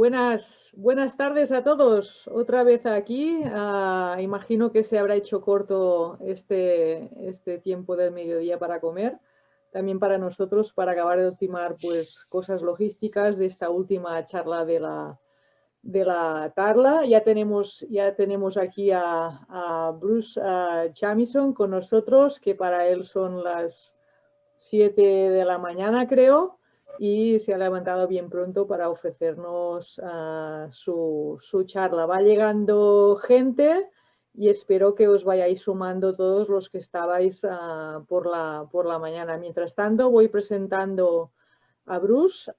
Buenas tardes a todos. Otra vez aquí. Imagino que se habrá hecho corto este tiempo del mediodía para comer. También para nosotros, para acabar de ultimar pues, cosas logísticas de esta última charla de la tarde. Ya tenemos aquí a Bruce Jamieson con nosotros, que para él son las 7 de la mañana, creo, y se ha levantado bien pronto para ofrecernos su charla. Va llegando gente y espero que os vayáis sumando todos los que estabais por la mañana. Mientras tanto, voy presentando a Bruce.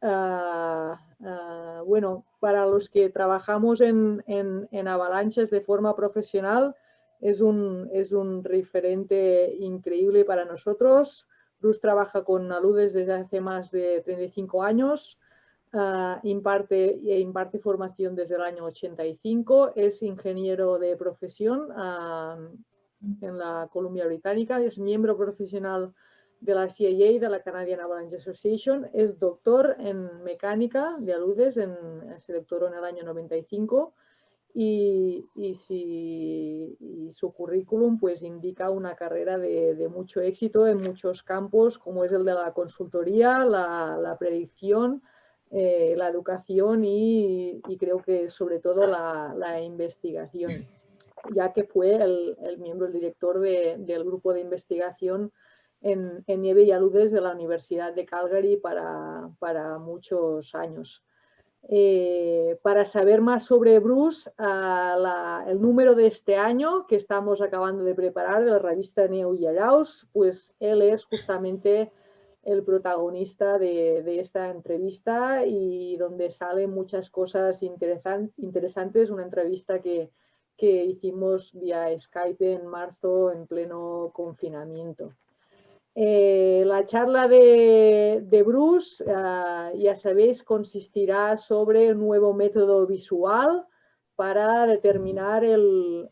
Bueno, para los que trabajamos en avalanches de forma profesional, es un referente increíble para nosotros. Bruce trabaja con aludes desde hace más de 35 años, imparte formación desde el año 85, es ingeniero de profesión en la Columbia Británica, es miembro profesional de la CIA, de la Canadian Avalanche Association, es doctor en mecánica de aludes, se doctoró en el año 95. Y su currículum pues indica una carrera de mucho éxito en muchos campos, como es el de la consultoría, la predicción, la educación y creo que sobre todo la investigación, ya que fue el miembro, el director del grupo de investigación en nieve y aludes de la Universidad de Calgary para muchos años. Para saber más sobre Bruce, el número de este año que estamos acabando de preparar de la revista Neu y Allaus, pues él es justamente el protagonista de esta entrevista y donde salen muchas cosas interesantes, una entrevista que hicimos vía Skype en marzo en pleno confinamiento. La charla de Bruce, ya sabéis, consistirá sobre un nuevo método visual para determinar el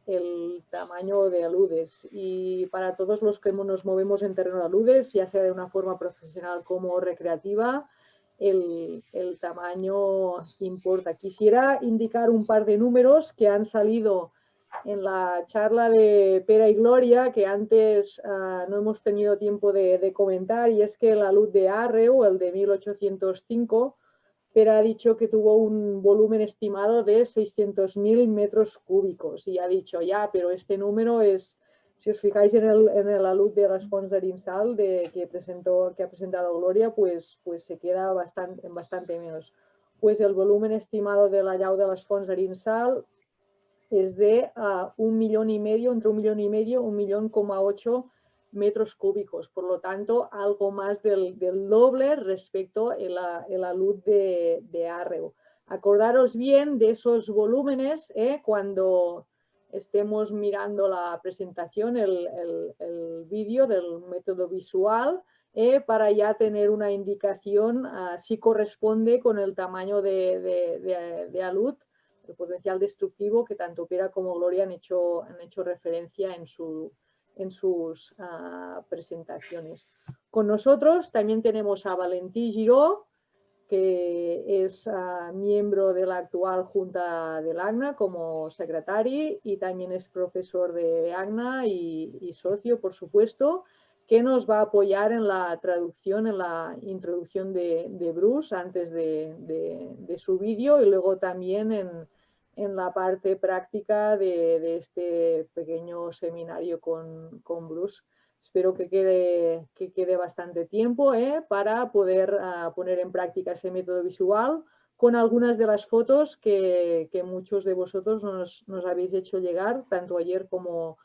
tamaño de aludes. Y para todos los que nos movemos en terreno de aludes, ya sea de una forma profesional como recreativa, el tamaño importa. Quisiera indicar un par de números que han salido en la charla de Pera y Gloria, que antes no hemos tenido tiempo de comentar, y es que la luz de Arreu, el de 1805, Pera ha dicho que tuvo un volumen estimado de 600.000 metros cúbicos, y ha dicho, ya, pero este número es, si os fijáis en la luz de las fonts d'Arinsal que ha presentado Gloria, pues se queda bastante menos. Pues el volumen estimado de la llau de las fonts d'Arinsal es de 1,5 millones, entre 1,5 millones, 1,8 millones metros cúbicos. Por lo tanto, algo más del doble respecto a la luz de Arreu. Acordaros bien de esos volúmenes cuando estemos mirando la presentación, el vídeo del método visual, para ya tener una indicación si corresponde con el tamaño de alud, el potencial destructivo que tanto Pera como Gloria han hecho referencia en sus presentaciones. Con nosotros también tenemos a Valentí Giró, que es miembro de la actual Junta del ACNA como secretario y también es profesor de ACNA y socio, por supuesto, que nos va a apoyar en la traducción, en la introducción de Bruce antes de su vídeo y luego también en la parte práctica de este pequeño seminario con Bruce. Espero que quede bastante tiempo para poder poner en práctica ese método visual con algunas de las fotos que muchos de vosotros nos habéis hecho llegar, tanto ayer como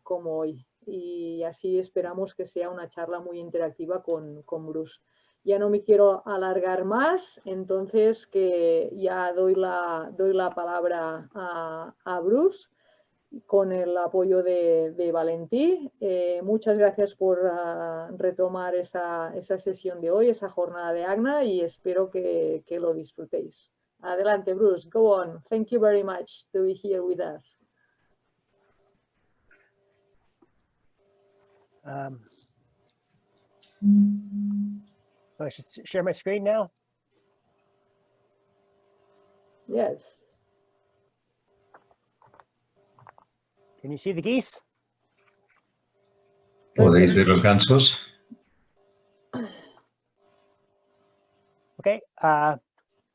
hoy. Y así esperamos que sea una charla muy interactiva con Bruce. Ya no me quiero alargar más, entonces que ya doy la palabra a Bruce con el apoyo de Valentí. Muchas gracias por retomar esa sesión de hoy, esa jornada de ACNA, y espero que lo disfrutéis. Adelante, Bruce. Go on. Thank you very much to be here with us. I should share my screen now. Yes. Can you see the geese? ¿Podéis ver los gansos? Okay.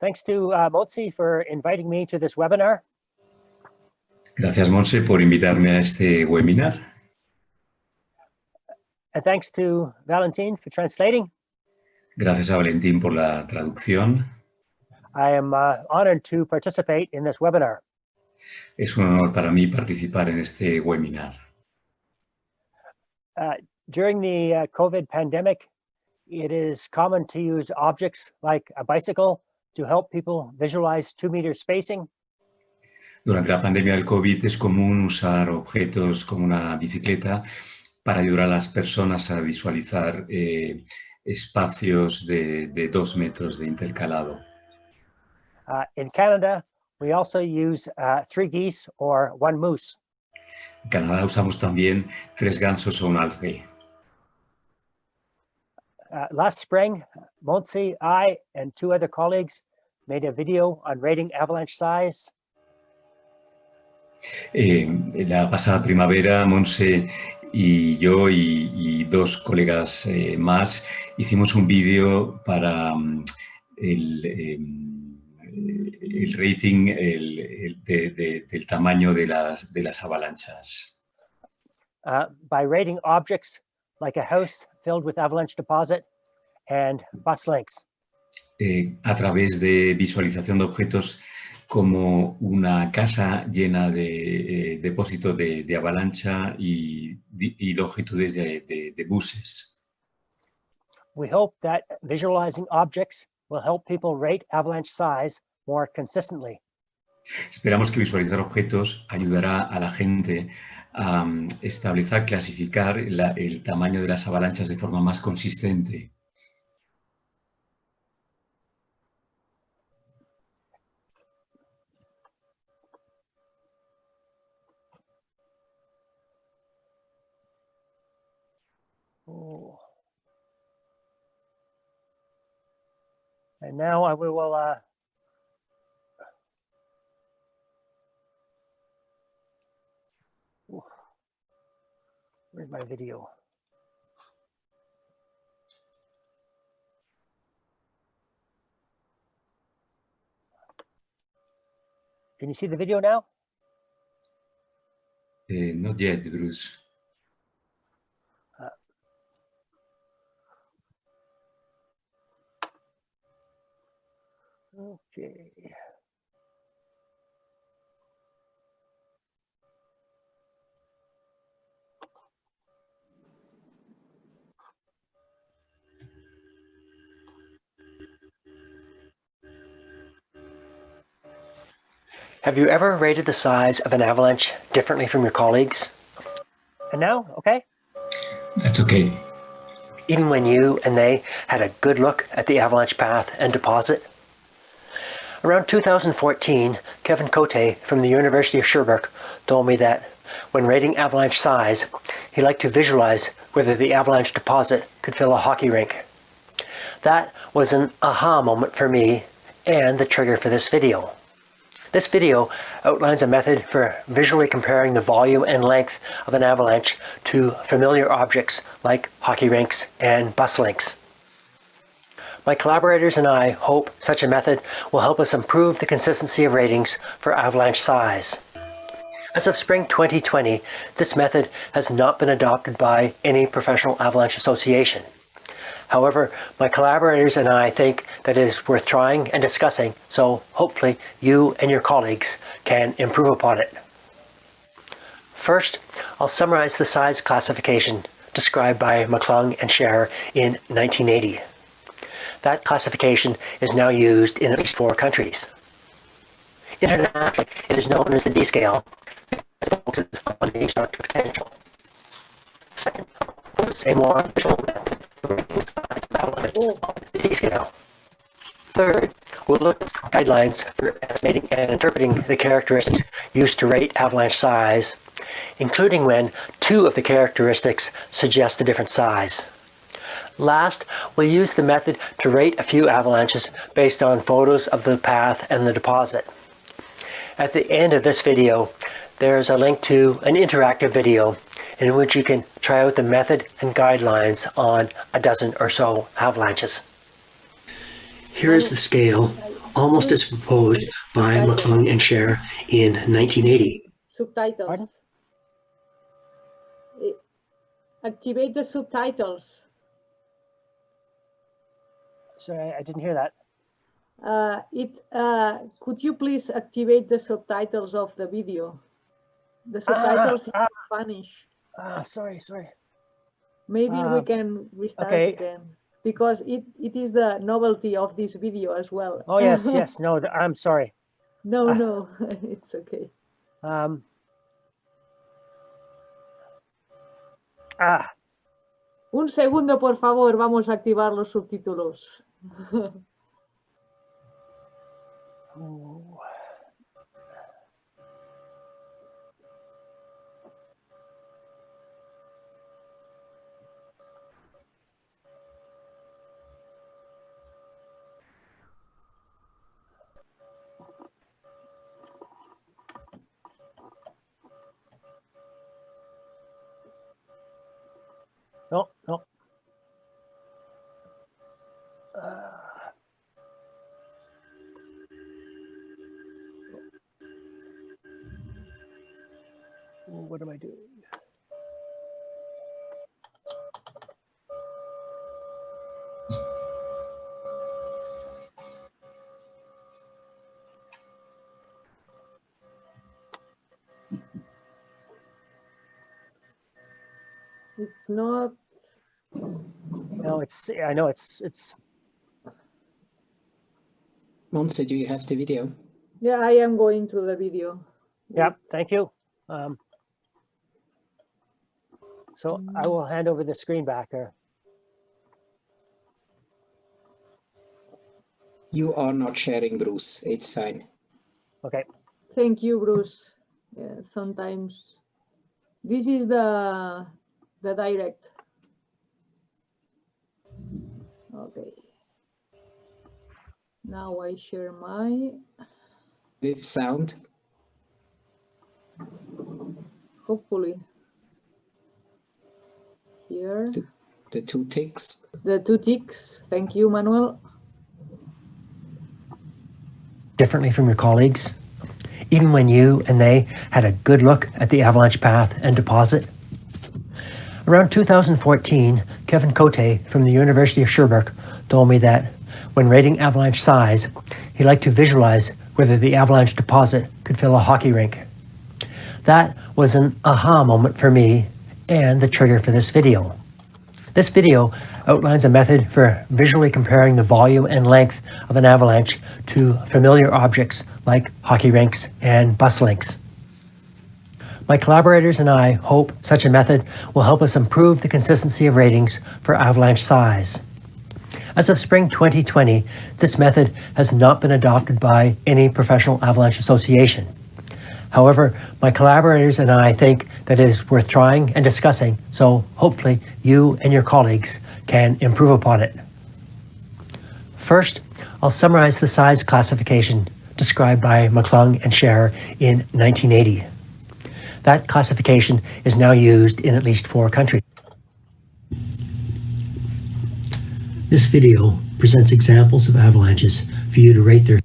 Thanks to Motsi for inviting me to this webinar. Gracias, Monse, por invitarme a este webinar. And thanks to Valentin for translating. Gracias a Valentín por la traducción. I am honored to participate in this webinar. Es un honor para mí participar en este webinar. During the COVID pandemic, it is common to use objects like a bicycle to help people visualize 2-meter spacing. Durante la pandemia del COVID es común usar objetos como una bicicleta para ayudar a las personas a visualizar espacios de 2 metros de intercalado. In Canada, we also use 3 geese or 1 moose. En Canadá usamos también 3 gansos o un alce. Last spring, Motsi, I, and 2 other colleagues made a video on rating avalanche size. La pasada primavera, Monse y yo y 2 colegas más hicimos un vídeo para el rating del tamaño de las avalanchas. By rating objects like a house filled with avalanche deposit and bus lengths. A través de visualización de objetos como una casa llena de depósito de avalancha y longitudes de buses. We hope that visualizing objects will help people rate avalanche size more consistently. Esperamos que visualizar objetos ayudará a la gente a establecer, clasificar el tamaño de las avalanchas de forma más consistente. And now we will where's my video? Can you see the video now? Not yet, Bruce. Okay. Have you ever rated the size of an avalanche differently from your colleagues? And now, okay? That's okay. Even when you and they had a good look at the avalanche path and deposit? Around 2014, Kevin Cote from the University of Sherbrooke told me that when rating avalanche size, he liked to visualize whether the avalanche deposit could fill a hockey rink. That was an aha moment for me and the trigger for this video. This video outlines a method for visually comparing the volume and length of an avalanche to familiar objects like hockey rinks and bus links. My collaborators and I hope such a method will help us improve the consistency of ratings for avalanche size. As of spring 2020, this method has not been adopted by any professional avalanche association. However, my collaborators and I think that it is worth trying and discussing, so hopefully you and your colleagues can improve upon it. First, I'll summarize the size classification described by McClung and Scherer in 1980. That classification is now used in at least 4 countries. Internationally, it is known as the D scale because it focuses on the destructive potential. Second, we'll use a more visual method for rating the size of avalanche on the D scale. Third, we'll look at guidelines for estimating and interpreting the characteristics used to rate avalanche size, including when 2 of the characteristics suggest a different size. Last, we'll use the method to rate a few avalanches based on photos of the path and the deposit. At the end of this video, there's a link to an interactive video in which you can try out the method and guidelines on a dozen or so avalanches. Here is the scale, almost as proposed by McClung and Scher in 1980. Subtitles. Pardon? Activate the subtitles. Sorry, I didn't hear that. Could you please activate the subtitles of the video? The subtitles in Spanish. Sorry. Maybe we can restart again, because it is the novelty of this video as well. Oh, yes. No, I'm sorry. No, it's okay. Un segundo, por favor, vamos a activar los subtítulos. No. What am I doing? It's not. No, I know it's. Monse, do you have the video? Yeah, I am going to the video. Yep, thank you. So I will hand over the screen back there. You are not sharing, Bruce. It's fine. Okay. Thank you, Bruce. Yeah, sometimes this is the direct. Okay. Now I share my. With sound? Hopefully. Here. The two ticks. The two ticks. Thank you, Manuel. Differently from your colleagues, even when you and they had a good look at the avalanche path and deposit. Around 2014, Kevin Cote from the University of Sherbrooke told me that when rating avalanche size, he liked to visualize whether the avalanche deposit could fill a hockey rink. That was an aha moment for me and the trigger for this video. This video outlines a method for visually comparing the volume and length of an avalanche to familiar objects like hockey rinks and bus links. My collaborators and I hope such a method will help us improve the consistency of ratings for avalanche size. As of spring 2020, this method has not been adopted by any professional avalanche association. However, my collaborators and I think that it is worth trying and discussing, so hopefully you and your colleagues can improve upon it. First, I'll summarize the size classification described by McClung and Scher in 1980. That classification is now used in at least 4 countries. This video presents examples of avalanches for you to rate their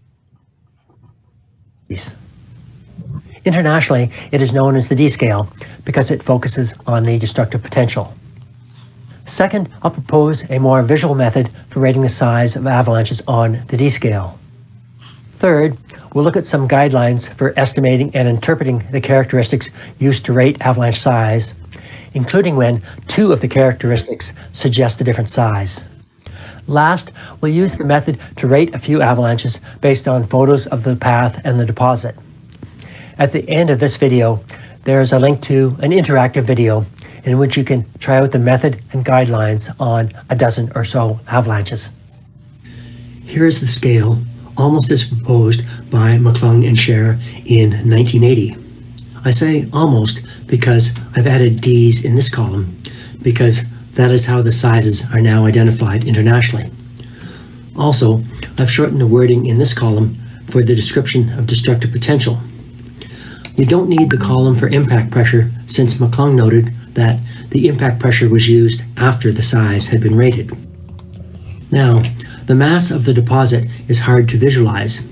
size. Internationally, it is known as the D scale because it focuses on the destructive potential. Second, I'll propose a more visual method for rating the size of avalanches on the D scale. Third, we'll look at some guidelines for estimating and interpreting the characteristics used to rate avalanche size, including when 2 of the characteristics suggest a different size. Last, we'll use the method to rate a few avalanches based on photos of the path and the deposit. At the end of this video, there is a link to an interactive video in which you can try out the method and guidelines on a dozen or so avalanches. Here is the scale, almost as proposed by McClung and Scher in 1980. I say almost because I've added D's in this column, because that is how the sizes are now identified internationally. Also, I've shortened the wording in this column for the description of destructive potential. You don't need the column for impact pressure, since McClung noted that the impact pressure was used after the size had been rated. Now, the mass of the deposit is hard to visualize.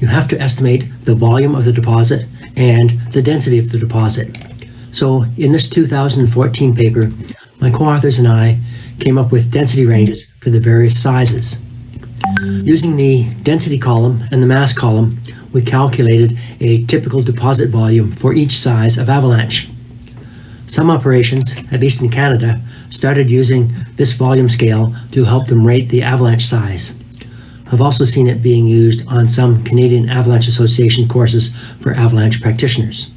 You have to estimate the volume of the deposit and the density of the deposit. So in this 2014 paper, my co-authors and I came up with density ranges for the various sizes. Using the density column and the mass column, we calculated a typical deposit volume for each size of avalanche. Some operations, at least in Canada, started using this volume scale to help them rate the avalanche size. I've also seen it being used on some Canadian Avalanche Association courses for avalanche practitioners.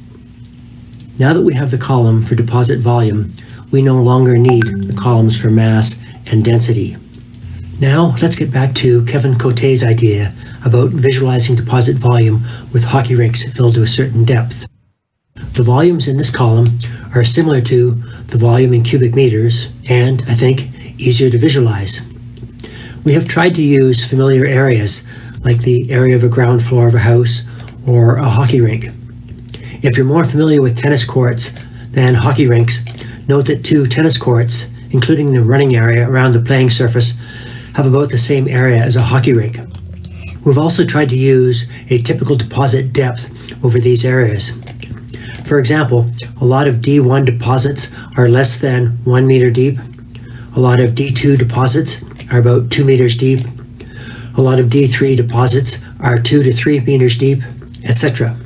Now that we have the column for deposit volume, we no longer need the columns for mass and density. Now let's get back to Kevin Cote's idea about visualizing deposit volume with hockey rinks filled to a certain depth. The volumes in this column are similar to the volume in cubic meters and, I think, easier to visualize. We have tried to use familiar areas like the area of a ground floor of a house or a hockey rink. If you're more familiar with tennis courts than hockey rinks, note that 2 tennis courts, including the running area around the playing surface, have about the same area as a hockey rink. We've also tried to use a typical deposit depth over these areas. For example, a lot of D1 deposits are less than 1 meter deep. A lot of D2 deposits are about 2 meters deep. A lot of D3 deposits are 2 to 3 meters deep, etc.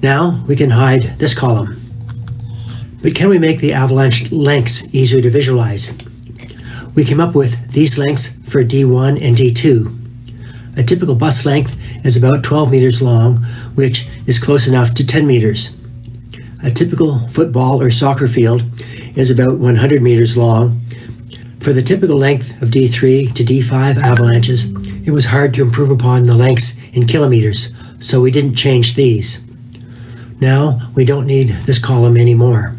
Now we can hide this column. But can we make the avalanche lengths easier to visualize? We came up with these lengths for D1 and D2. A typical bus length is about 12 meters long, which is close enough to 10 meters. A typical football or soccer field is about 100 meters long. For the typical length of D3 to D5 avalanches, it was hard to improve upon the lengths in kilometers, so we didn't change these. Now we don't need this column anymore.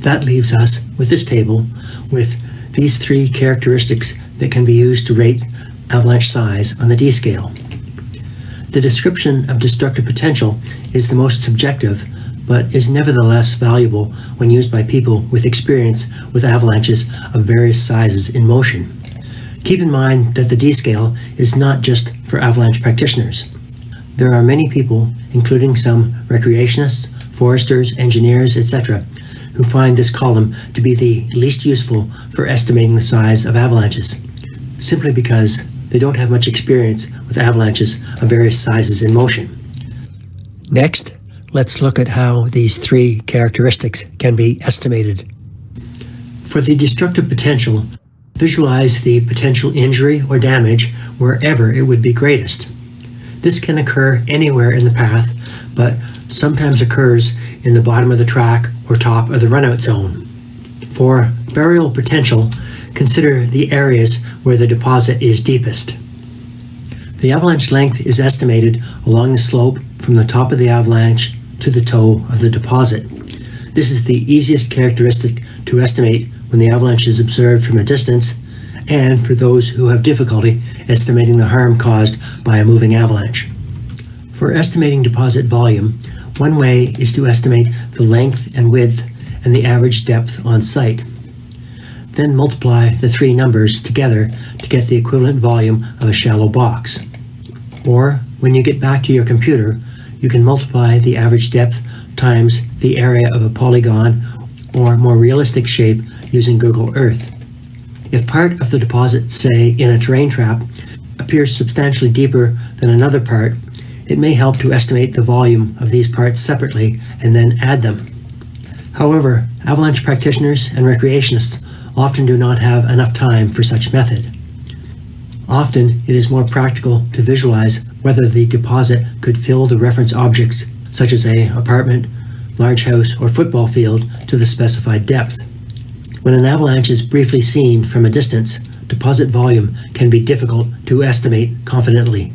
That leaves us with this table with these 3 characteristics that can be used to rate avalanche size on the D scale. The description of destructive potential is the most subjective, but is nevertheless valuable when used by people with experience with avalanches of various sizes in motion. Keep in mind that the D scale is not just for avalanche practitioners. There are many people, including some recreationists, foresters, engineers, etc., who find this column to be the least useful for estimating the size of avalanches, simply because they don't have much experience with avalanches of various sizes in motion. Next, let's look at how these 3 characteristics can be estimated. For the destructive potential, visualize the potential injury or damage wherever it would be greatest. This can occur anywhere in the path, but sometimes occurs in the bottom of the track or top of the runout zone. For burial potential, consider the areas where the deposit is deepest. The avalanche length is estimated along the slope from the top of the avalanche to the toe of the deposit. This is the easiest characteristic to estimate when the avalanche is observed from a distance, and for those who have difficulty estimating the harm caused by a moving avalanche. For estimating deposit volume, one way is to estimate the length and width and the average depth on site. Then multiply the 3 numbers together to get the equivalent volume of a shallow box. Or, when you get back to your computer, you can multiply the average depth times the area of a polygon or more realistic shape using Google Earth. If part of the deposit, say in a terrain trap, appears substantially deeper than another part, it may help to estimate the volume of these parts separately and then add them. However, avalanche practitioners and recreationists often do not have enough time for such method. Often, it is more practical to visualize whether the deposit could fill the reference objects, such as an apartment, large house, or football field, to the specified depth. When an avalanche is briefly seen from a distance, deposit volume can be difficult to estimate confidently.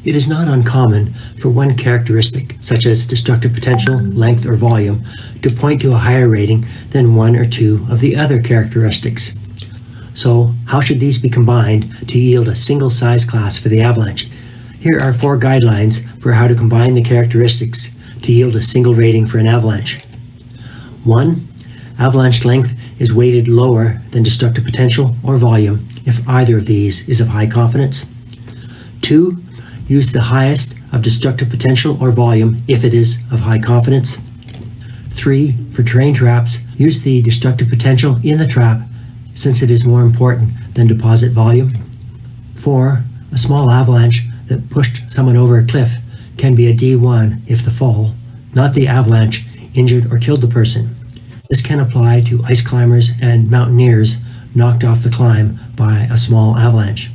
It is not uncommon for one characteristic, such as destructive potential, length, or volume, to point to a higher rating than 1 or 2 of the other characteristics. So, how should these be combined to yield a single size class for the avalanche? Here are 4 guidelines for how to combine the characteristics to yield a single rating for an avalanche. 1. Avalanche length is weighted lower than destructive potential or volume if either of these is of high confidence. 2. Use the highest of destructive potential or volume if it is of high confidence. 3. For terrain traps, use the destructive potential in the trap since it is more important than deposit volume. 4. A small avalanche that pushed someone over a cliff can be a D1 if the fall, not the avalanche, injured or killed the person. This can apply to ice climbers and mountaineers knocked off the climb by a small avalanche.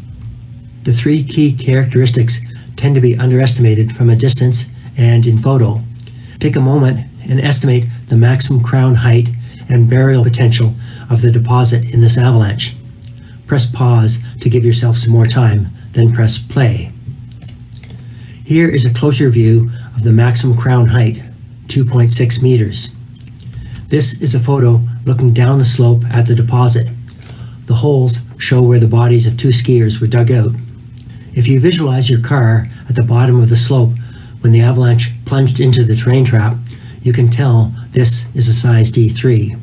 The 3 key characteristics tend to be underestimated from a distance and in photo. Take a moment and estimate the maximum crown height and burial potential of the deposit in this avalanche. Press pause to give yourself some more time, then press play. Here is a closer view of the maximum crown height, 2.6 meters. This is a photo looking down the slope at the deposit. The holes show where the bodies of 2 skiers were dug out. If you visualize your car at the bottom of the slope when the avalanche plunged into the terrain trap, you can tell this is a size D3.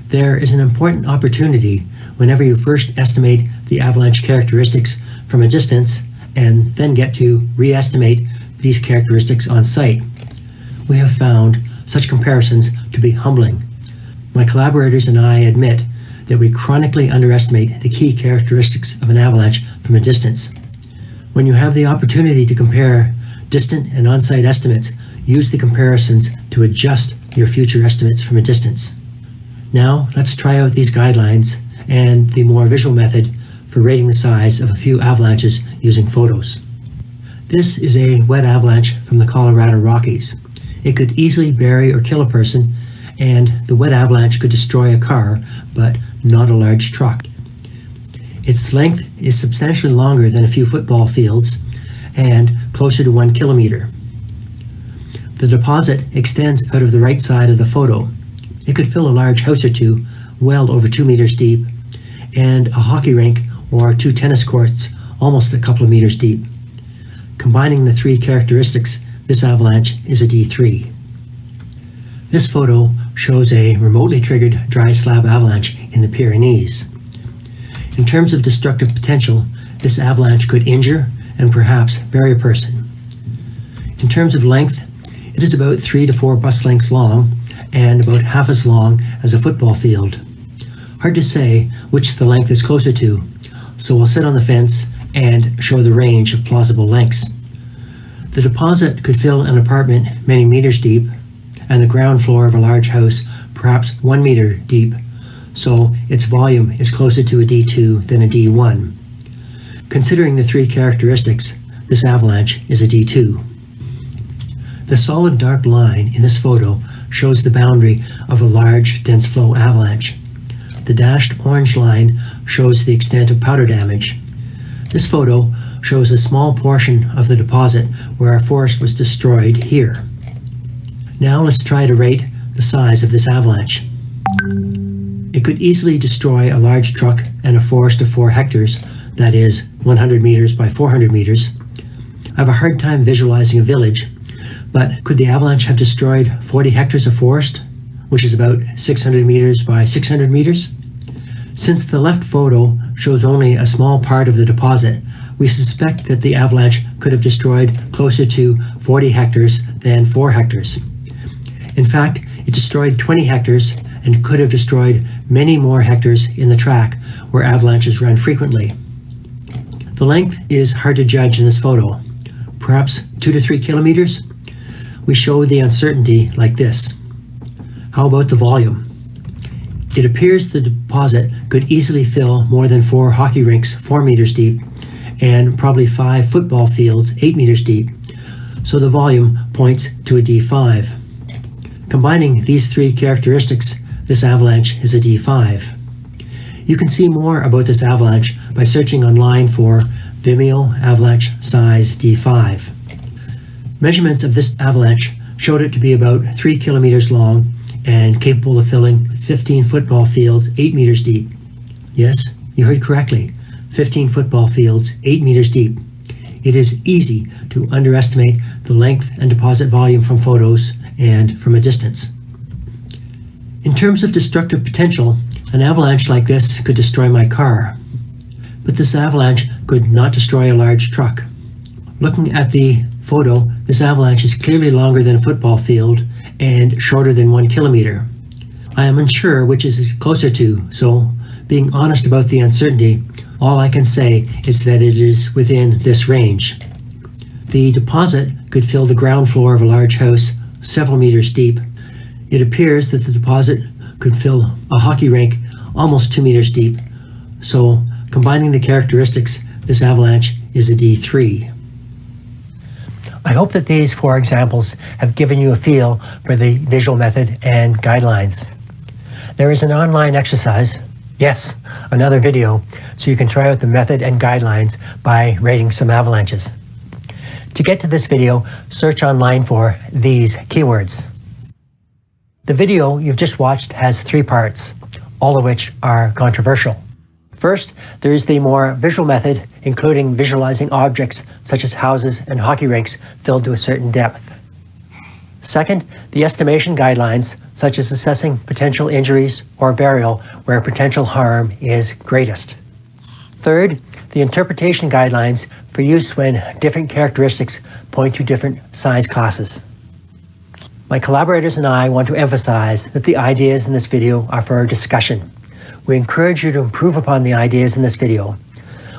There is an important opportunity whenever you first estimate the avalanche characteristics from a distance and then get to re-estimate these characteristics on site. We have found such comparisons to be humbling. My collaborators and I admit that we chronically underestimate the key characteristics of an avalanche from a distance. When you have the opportunity to compare distant and on-site estimates, use the comparisons to adjust your future estimates from a distance. Now, let's try out these guidelines and the more visual method for rating the size of a few avalanches using photos. This is a wet avalanche from the Colorado Rockies. It could easily bury or kill a person, and the wet avalanche could destroy a car, but not a large truck. Its length is substantially longer than a few football fields and closer to 1 kilometer. The deposit extends out of the right side of the photo. It could fill a large house or two, well over 2 meters deep, and a hockey rink or 2 tennis courts almost a couple of meters deep. Combining the 3 characteristics, this avalanche is a D3. This photo shows a remotely triggered dry slab avalanche in the Pyrenees. In terms of destructive potential, this avalanche could injure and perhaps bury a person. In terms of length, it is about 3 to 4 bus lengths long and about half as long as a football field. Hard to say which the length is closer to, so we'll sit on the fence and show the range of plausible lengths. The deposit could fill an apartment many meters deep and the ground floor of a large house perhaps 1 meter deep, so its volume is closer to a D2 than a D1. Considering the 3 characteristics, this avalanche is a D2. The solid dark line in this photo shows the boundary of a large dense flow avalanche. The dashed orange line shows the extent of powder damage. This photo shows a small portion of the deposit where a forest was destroyed here. Now let's try to rate the size of this avalanche. It could easily destroy a large truck and a forest of 4 hectares, that is 100 meters by 400 meters. I have a hard time visualizing a village, but could the avalanche have destroyed 40 hectares of forest, which is about 600 meters by 600 meters? Since the left photo shows only a small part of the deposit, we suspect that the avalanche could have destroyed closer to 40 hectares than 4 hectares. In fact, it destroyed 20 hectares and could have destroyed many more hectares in the track where avalanches run frequently. The length is hard to judge in this photo, perhaps 2 to 3 kilometers. We show the uncertainty like this. How about the volume? It appears the deposit could easily fill more than 4 hockey rinks 4 meters deep and probably 5 football fields 8 meters deep, so the volume points to a D5. Combining these 3 characteristics, this avalanche is a D5. You can see more about this avalanche by searching online for Vimeo Avalanche Size D5. Measurements of this avalanche showed it to be about 3 kilometers long and capable of filling 15 football fields 8 meters deep. Yes, you heard correctly, 15 football fields 8 meters deep. It is easy to underestimate the length and deposit volume from photos and from a distance. In terms of destructive potential, an avalanche like this could destroy my car, but this avalanche could not destroy a large truck. Looking at the photo, this avalanche is clearly longer than a football field and shorter than 1 kilometer. I am unsure which is closer to, so being honest about the uncertainty, all I can say is that it is within this range. The deposit could fill the ground floor of a large house several meters deep. It appears that the deposit could fill a hockey rink almost 2 meters deep, so combining the characteristics, this avalanche is a D3. I hope that these 4 examples have given you a feel for the visual method and guidelines. There is an online exercise, yes, another video, so you can try out the method and guidelines by rating some avalanches. To get to this video, search online for these keywords. The video you've just watched has 3 parts, all of which are controversial. First, there is the more visual method, including visualizing objects such as houses and hockey rinks filled to a certain depth. Second, the estimation guidelines, such as assessing potential injuries or burial where potential harm is greatest. Third, the interpretation guidelines for use when different characteristics point to different size classes. My collaborators and I want to emphasize that the ideas in this video are for discussion. We encourage you to improve upon the ideas in this video.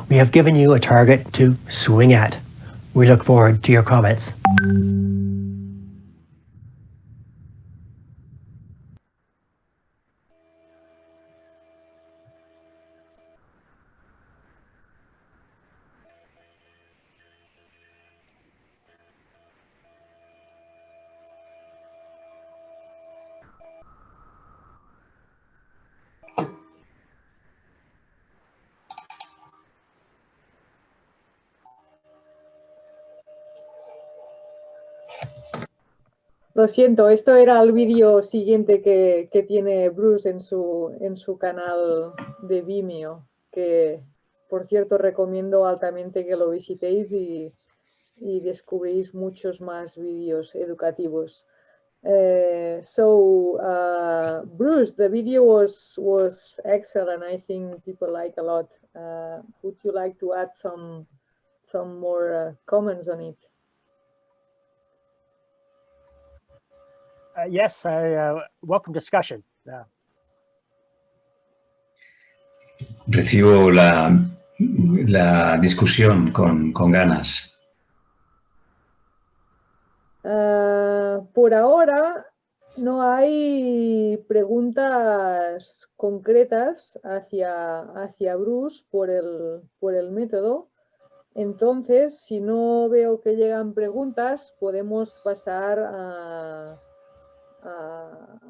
We have given you a target to swing at. We look forward to your comments. Lo siento, esto era el vídeo siguiente que tiene Bruce en su canal de Vimeo, que por cierto recomiendo altamente que lo visitéis y descubréis muchos más vídeos educativos. Bruce, the video was excellent. I think people like a lot. Would you like to add some more comments on it? Yes, I welcome discussion. Recibo la discusión con ganas. Por ahora no hay preguntas concretas hacia Bruce por el método. Entonces, si no veo que llegan preguntas, podemos pasar a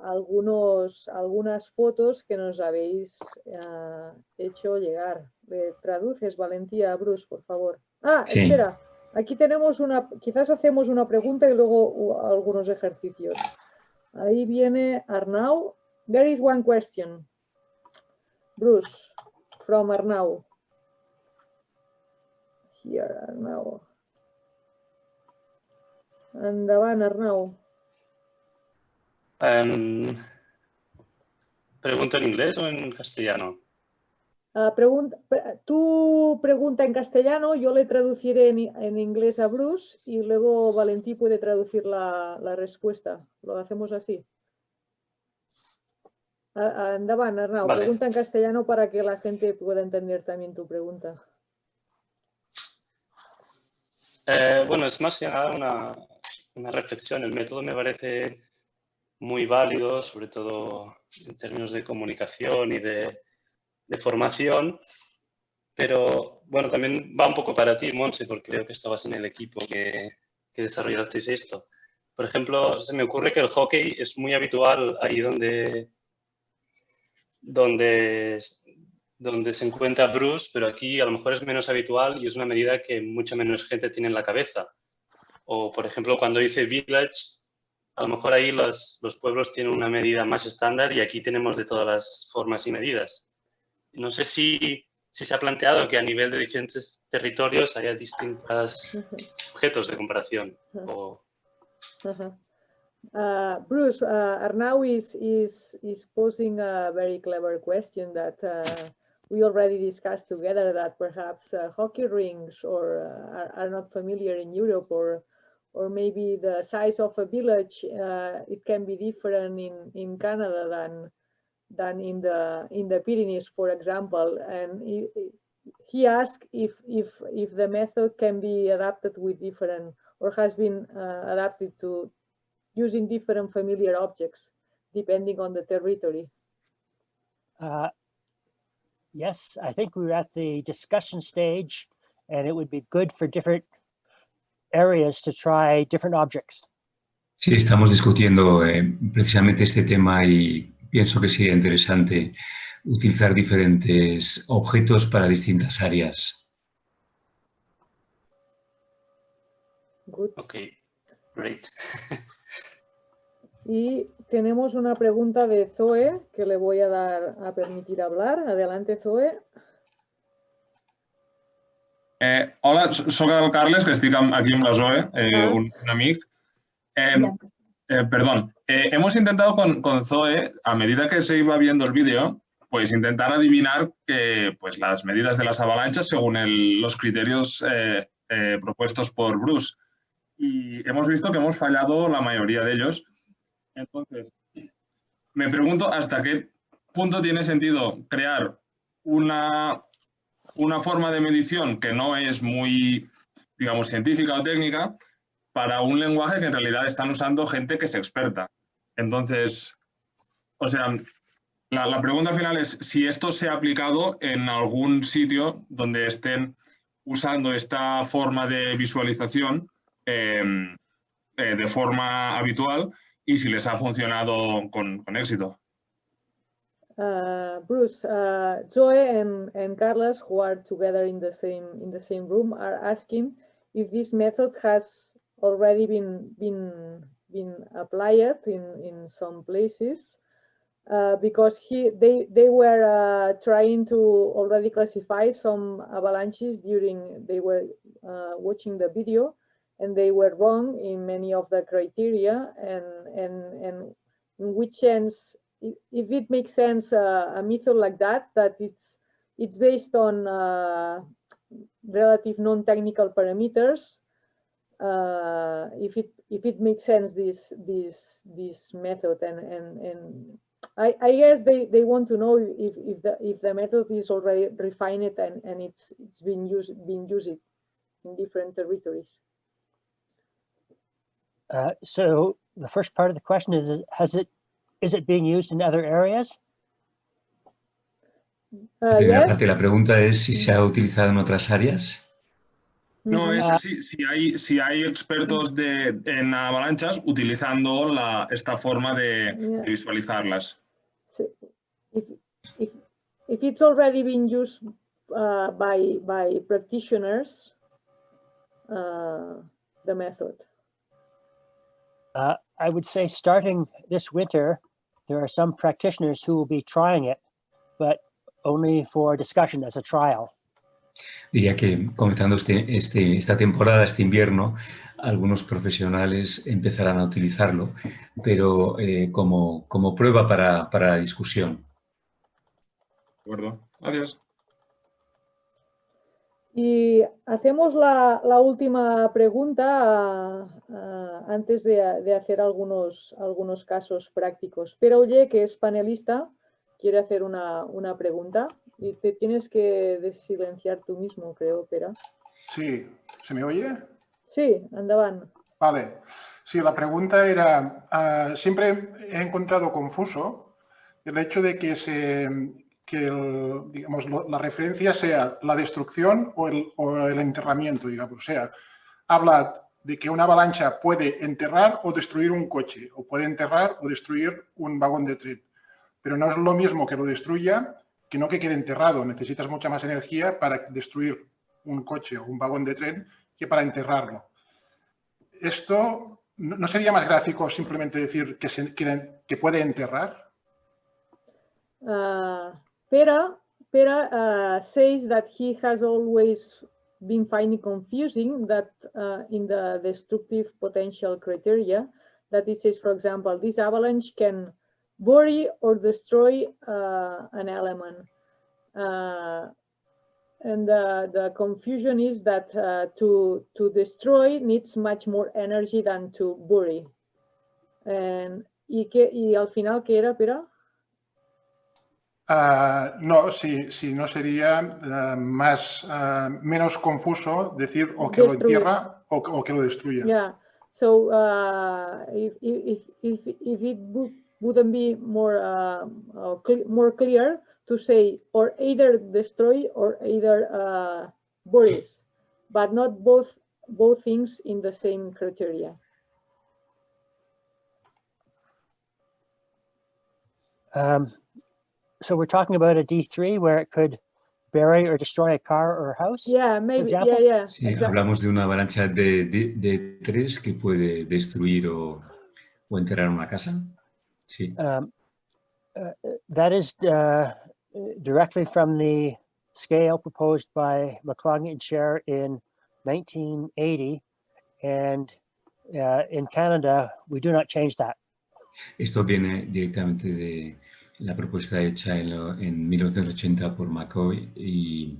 algunas fotos que nos habéis hecho llegar. ¿Traduces, Valentía, a Bruce, por favor? Sí. Espera, aquí tenemos quizás hacemos una pregunta y luego algunos ejercicios. Ahí viene Arnau. There is one question. Bruce, from Arnau. Here, Arnau. Endavant, Arnau. ¿Pregunta en inglés o en castellano? Tú pregunta en castellano, yo le traduciré en inglés a Bruce y luego Valentí puede traducir la respuesta. Lo hacemos así. Endavant, Arnau, vale. Pregunta en castellano para que la gente pueda entender también tu pregunta. Bueno, es más que nada una reflexión. El método me parece muy válido, sobre todo en términos de comunicación y de formación, pero bueno, también va un poco para ti, Montse, porque creo que estabas en el equipo que desarrollasteis esto. Por ejemplo, se me ocurre que el hockey es muy habitual ahí donde se encuentra Bruce, pero aquí a lo mejor es menos habitual y es una medida que mucha menos gente tiene en la cabeza. O, por ejemplo, cuando dice village, a lo mejor ahí los pueblos tienen una medida más estándar y aquí tenemos de todas las formas y medidas. No sé si si se ha planteado que a nivel de diferentes territorios haya distintos objetos de comparación. Bruce, Arnau is posing a very clever question that we already discussed together, that perhaps hockey rinks are not familiar in Europe, or maybe the size of a village it can be different in Canada than in the Pyrenees, for example. And he asked if the method can be adapted with different, or has been adapted to using different familiar objects depending on the territory. Yes, I think we're at the discussion stage, and it would be good for different areas to try different objects. Sí, estamos discutiendo precisamente este tema y pienso que sería interesante utilizar diferentes objetos para distintas áreas. Good. Okay, great. Y tenemos una pregunta de Zoe que le voy a permitir hablar. Adelante, Zoe. Hola, soc el Carles, que estic aquí amb la Zoe, un amic. Perdón, hemos intentado con Zoe, a medida que se iba viendo el vídeo, pues intentar adivinar que, pues, las medidas de las avalanchas según los criterios propuestos por Bruce. Y hemos visto que hemos fallado la mayoría de ellos. Entonces, me pregunto hasta qué punto tiene sentido crear una forma de medición que no es muy, digamos, científica o técnica para un lenguaje que en realidad están usando gente que es experta. Entonces, o sea, la pregunta al final es si esto se ha aplicado en algún sitio donde estén usando esta forma de visualización de forma habitual y si les ha funcionado con éxito. Bruce, Zoe and Carlos, who are together in the same room, are asking if this method has already been applied in some places, because they were trying to already classify some avalanches during they were watching the video, and they were wrong in many of the criteria, and in which sense, if it makes sense, a method like that it's based on relative non-technical parameters, if it makes sense, this method, and I guess they want to know if the method is already refined and it's been used in different territories. So the first part of the question is it being used in other areas? La primera Yes. parte de la pregunta es si se ha utilizado en otras áreas. No, es si hay expertos en avalanchas utilizando esta forma de visualizarlas. So if it's already been used by practitioners, the method. I would say starting this winter, there are some practitioners who will be trying it, but only for discussion as a trial. Diría que comenzando esta temporada, este invierno, algunos profesionales empezarán a utilizarlo, pero como prueba para discusión. De acuerdo. Gracias. Y hacemos la última pregunta antes de hacer algunos casos prácticos. Pero oye, que es panelista, quiere hacer una pregunta y te tienes que desilenciar tú mismo, creo, Pera. Sí, ¿se me oye? Sí, andaban. Vale. Sí, la pregunta era, siempre he encontrado confuso el hecho de que digamos, la referencia sea la destrucción o el enterramiento, digamos. O sea, habla de que una avalancha puede enterrar o destruir un coche, o puede enterrar o destruir un vagón de tren. Pero no es lo mismo que lo destruya que no que quede enterrado. Necesitas mucha más energía para destruir un coche o un vagón de tren que para enterrarlo. ¿Esto no sería más gráfico simplemente decir que puede enterrar? Pere Pere says that he has always been finding confusing that in the destructive potential criteria, that it says, for example, this avalanche can bury or destroy an element. And the confusion is that to destroy needs much more energy than to bury. ¿Y al final qué era, Pere? No, si no sería menos confuso decir o que lo entierra o que lo destruya. Yeah. So if it wouldn't be more clear to say or either destroy or either buries, but not both things in the same criteria. So we're talking about a D3 where it could bury or destroy a car or a house? Yeah, maybe. Yeah. Sí, exactly. hablamos de una avalancha de 3 que puede destruir o enterrar una casa. Sí. That is directly from the scale proposed by McCloskey and Scher in 1980, and in Canada we do not change that. Esto viene directamente de la propuesta hecha en 1980 por McCoy y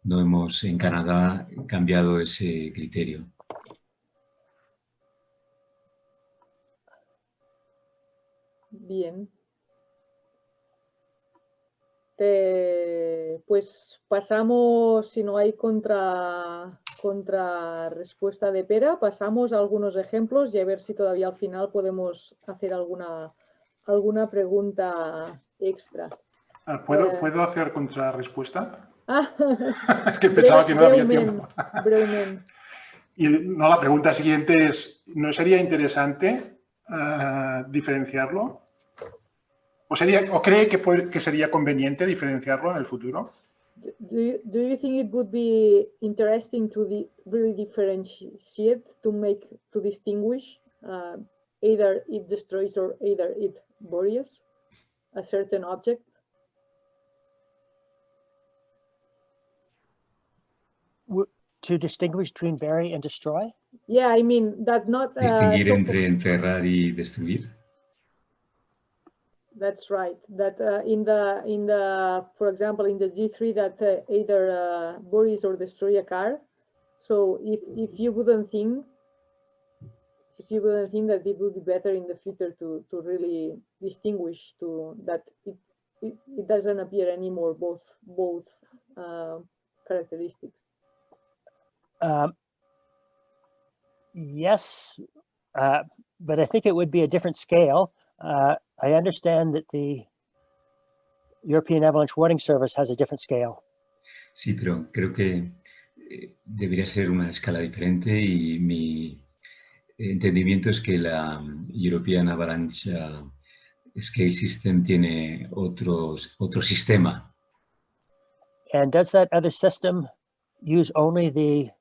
no hemos en Canadá cambiado ese criterio. Bien. Pues pasamos, si no hay contra respuesta de Pere, pasamos a algunos ejemplos y a ver si todavía al final podemos hacer alguna pregunta extra. ¿Puedo hacer contrarrespuesta? Ah, Es que pensaba que no había tiempo. Brevemente. Y no, la pregunta siguiente es, ¿no sería interesante diferenciarlo? ¿O cree que sería conveniente diferenciarlo en el futuro? Do you think it would be interesting to really differentiate, to distinguish either it destroys or either it buries a certain object? To distinguish between bury and destroy? Yeah, I mean that not. Distinguir entre enterrar y destruir. That's right. That for example, in the G3, that either buries or destroy a car. So if you wouldn't think that it would be better in the future to really distinguish that it doesn't appear anymore both characteristics. Yes, but I think it would be a different scale. I understand that the European Avalanche Warning Service has a different scale. Sí, pero creo que debería ser una escala diferente y mi entendimiento es que la European Avalanche Scale System tiene otro sistema. And does that other system use only the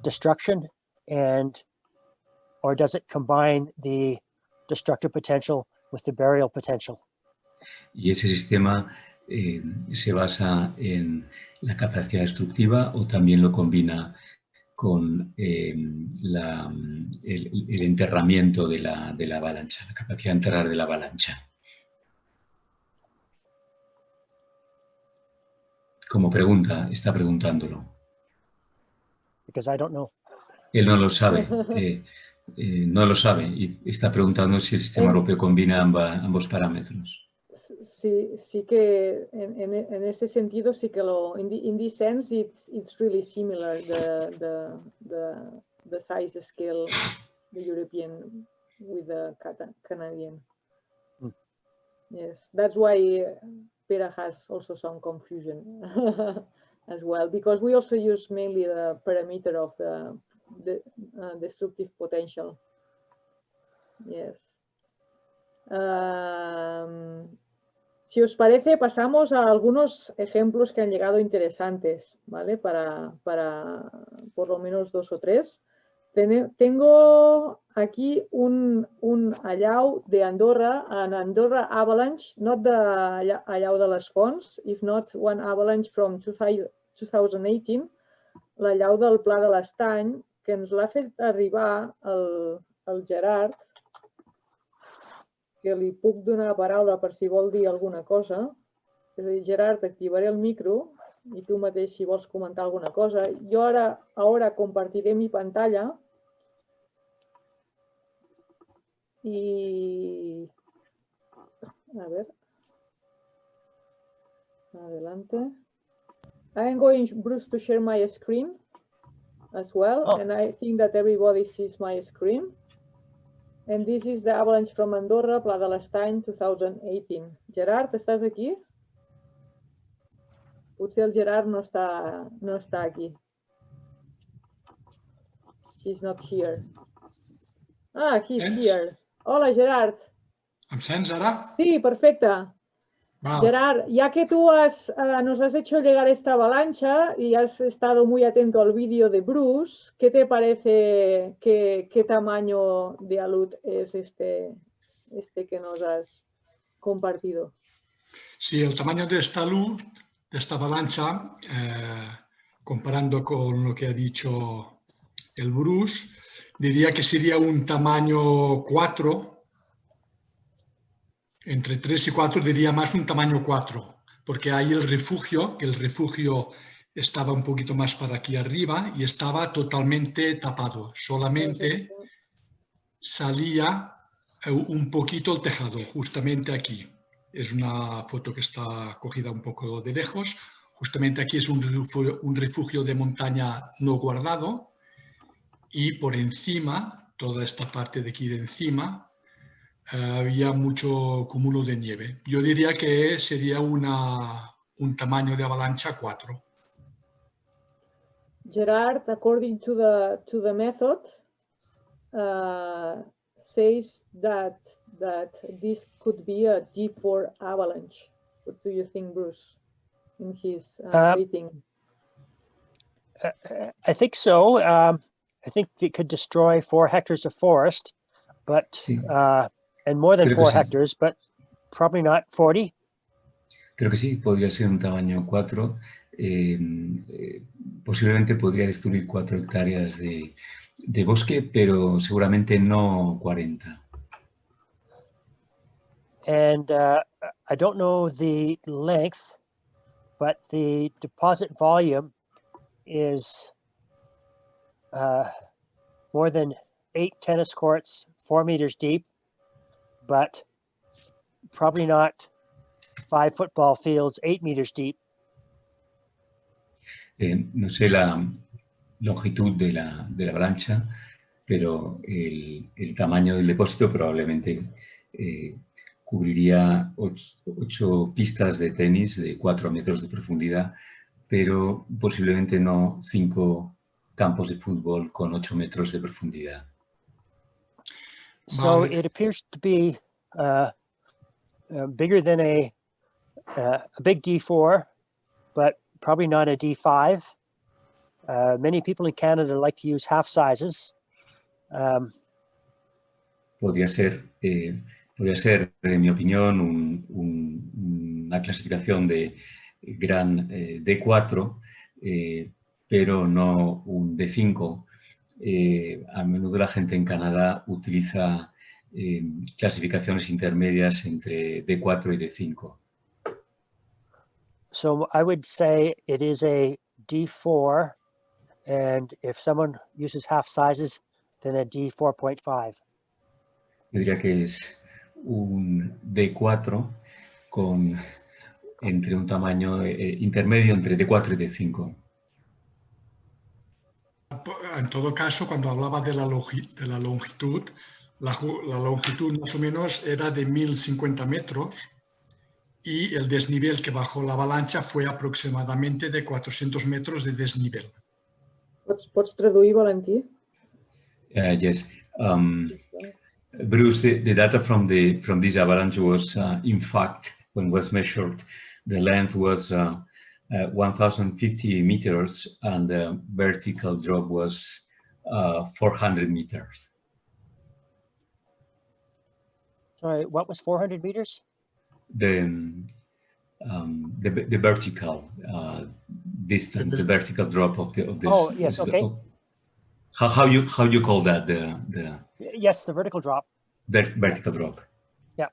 destruction or does it combine the destructive potential with the burial potential? Y ese sistema se basa en la capacidad destructiva o también lo combina con el enterramiento de la avalancha, la capacidad de enterrar de la avalancha. Como pregunta, está preguntándolo. Because I don't know. Él no lo sabe. No lo sabe y está preguntando si el sistema europeo combina ambos parámetros. Sí que en ese sentido sí que in this sense it's really similar the size scale, the European with the Canadian. Yes, that's why Pere has also some confusion as well, because we also use mainly the parameter of the destructive potential. Yes. Si os parece, pasamos a algunos ejemplos que han llegado interesantes, ¿vale? Para por lo menos 2 o 3. Tengo aquí un allau de Andorra, an Andorra Avalanche, not the allau de les fonts, if not one avalanche from 2018, l'allau del Pla de l'Estany, que ens l'ha fet arribar el Gerard, que li puc donar paraula per si vol dir alguna cosa. És a dir, Gerard, activaré el micro i tu mateix si vols comentar alguna cosa. Jo ara compartiré mi pantalla y a ver, adelante. I'm going, Bruce, to share my screen as well, and I think that everybody sees my screen. And this is the Avalanche from Andorra, Pla de l'Estany 2018. Gerard, estàs aquí? Potser el Gerard no està aquí. He's not here. Ah, he's here. Hola, Gerard. ¿Em sents ara? Sí, perfecte. Vale. Gerard, ya que tú nos has hecho llegar esta avalancha y has estado muy atento al vídeo de Bruce, ¿qué te parece, qué tamaño de alud es este que nos has compartido? Sí, el tamaño de esta alud, de esta avalancha, comparando con lo que ha dicho el Bruce, diría que sería un tamaño 4. Entre 3 y 4 diría más un tamaño 4, porque hay el refugio, que el refugio estaba un poquito más para aquí arriba y estaba totalmente tapado. Solamente salía un poquito el tejado, justamente aquí. Es una foto que está cogida un poco de lejos. Justamente aquí es un refugio de montaña no guardado y por encima, toda esta parte de aquí de encima, había mucho cúmulo de nieve. Yo diría que sería un tamaño de avalancha 4. Gerard, according to the method, says that this could be a G4 avalanche. What do you think, Bruce, in his rating? I think so. I think it could destroy 4 hectares of forest, but and more than 4 hectares, but probably not 40. Creo que sí, podría ser un tamaño 4. Posiblemente podría destruir 4 hectáreas de bosque, pero seguramente no 40. And I don't know the length, but the deposit volume is more than 8 tennis courts, 4 meters deep, but probably not 5 football fields, 8 meters deep. No sé la longitud de la avalancha, pero el tamaño del depósito probablemente cubriría 8 pistas de tenis de 4 metros de profundidad, pero posiblemente no 5 campos de fútbol con 8 metros de profundidad. So it appears to be bigger than a big D4, but probably not a D5. Many people in Canada like to use half sizes. Podría ser, en mi opinión, una clasificación de gran D4, pero no un D5. A menudo la gente en Canadá utiliza clasificaciones intermedias entre D4 y D5. So I would say it is a D4, and if someone uses half sizes, then a D4.5. Yo diría que es un D4 entre un tamaño intermedio entre D4 y D5. En todo caso, cuando hablaba de la longitud, la longitud más o menos era de 1050 metros y el desnivel que bajó la avalancha fue aproximadamente de 400 metros de desnivel. Pots traduir, Valentí? Yes. Bruce, the data from this avalanche was, in fact, when was measured, the length was 1,050 meters and the vertical drop was 400 meters. Sorry, what was 400 meters? The vertical distance, the vertical drop of this. Oh, yes, okay. How you call that? The Yes, the vertical drop. vertical drop. Yeah.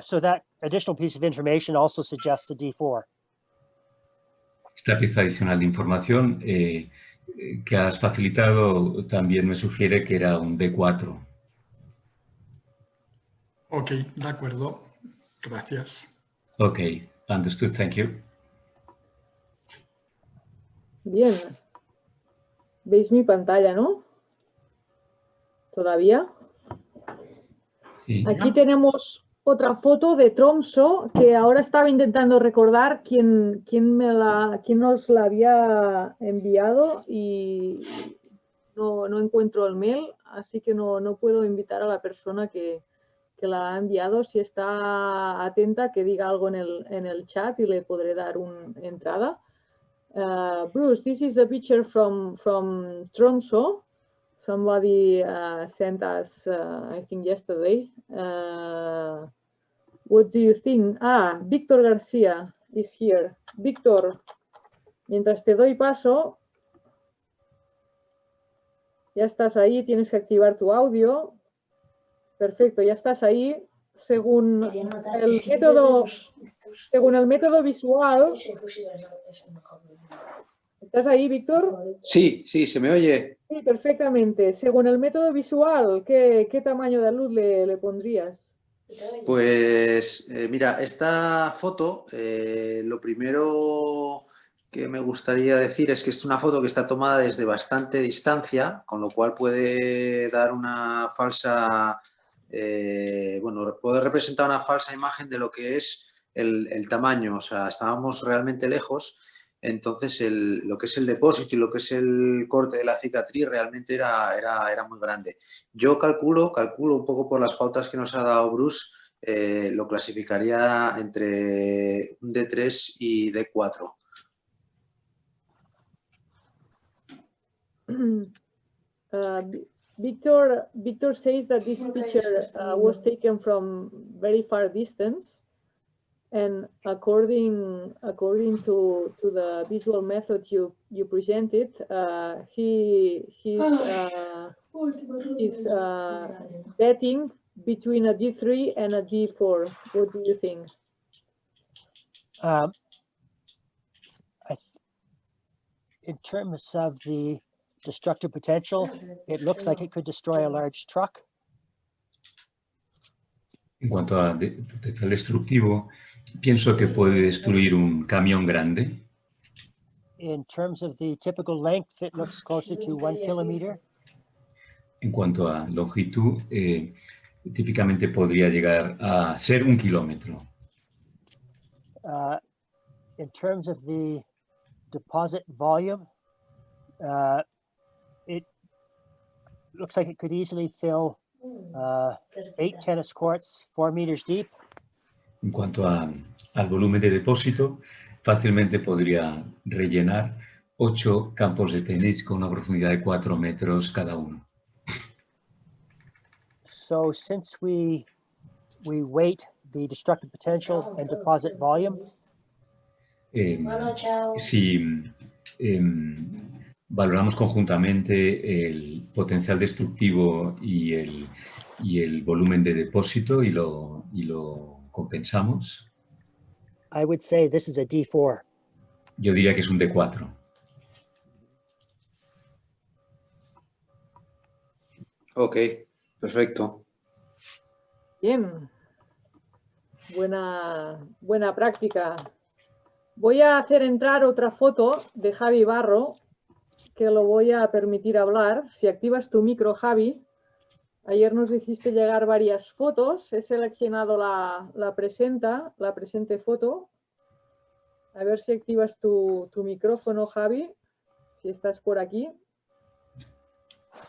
So that additional piece of information also suggests a D4. Esta pieza adicional de información que has facilitado también me sugiere que era un D4. Ok, de acuerdo. Gracias. Ok, understood, thank you. Bien. ¿Veis mi pantalla, no? ¿Todavía? Sí. Aquí tenemos otra foto de Tromsø que ahora estaba intentando recordar quién nos la había enviado y no encuentro el mail, así que no puedo invitar a la persona que la ha enviado. Si está atenta, que diga algo en el chat y le podré dar una entrada. Bruce, this is a picture from Tromsø. Somebody sent us, I think yesterday. What do you think? Víctor García is here. Víctor, mientras te doy paso, ya estás ahí, tienes que activar tu audio. Perfecto, ya estás ahí. Según el método visual. ¿Estás ahí, Víctor? Sí, se me oye. Sí, perfectamente. Según el método visual, ¿qué tamaño de luz le pondrías? Pues mira, esta foto, lo primero que me gustaría decir es que es una foto que está tomada desde bastante distancia, con lo cual puede dar una falsa, puede representar una falsa imagen de lo que es el tamaño. O sea, estábamos realmente lejos. Entonces, lo que es el depósito y lo que es el corte de la cicatriz realmente era muy grande. Yo calculo un poco por las pautas que nos ha dado Bruce, lo clasificaría entre un D3 y D4. Victor says that this picture was taken from very far distance. And according to the visual method you presented, he's betting between a D3 and a D4. What do you think? In terms of the destructive potential, it looks like it could destroy a large truck. En cuanto a potencial destructivo, pienso que puede destruir un camión grande. In terms of the typical length, it looks closer to 1 kilometer. En cuanto a longitud, típicamente podría llegar a ser 1 kilómetro. In terms of the deposit volume, it looks like it could easily fill 8 tennis courts, 4 meters deep. En cuanto al volumen de depósito, fácilmente podría rellenar 8 campos de tenis con una profundidad de 4 metros cada uno. So since we weight the destructive potential and deposit volume, si valoramos conjuntamente el potencial destructivo y el volumen de depósito y lo compensamos, I would say this is a D4. Yo diría que es un D4. Ok, perfecto. Bien. Buena práctica. Voy a hacer entrar otra foto de Javi Barro, que lo voy a permitir hablar. Si activas tu micro, Javi. Ayer nos hiciste llegar varias fotos. He seleccionado la presente foto. A ver si activas tu micrófono, Javi. Si estás por aquí.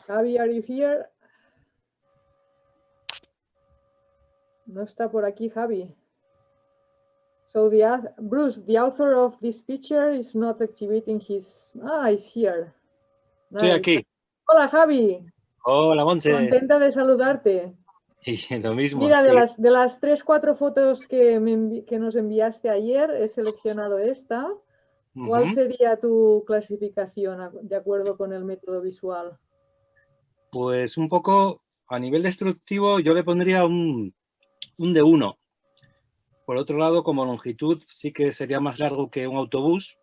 Javi, are you here? No está por aquí, Javi. So Bruce, the author of this picture is not activating his... he's here. Estoy aquí. Hola, Javi. Hola, Montse. Contenta de saludarte. Y lo mismo. Mira, Sí. de las 3-4 fotos que nos enviaste ayer, he seleccionado esta. ¿Cuál sería tu clasificación de acuerdo con el método visual? Pues un poco a nivel destructivo yo le pondría un de 1. Por otro lado, como longitud sí que sería más largo que un autobús.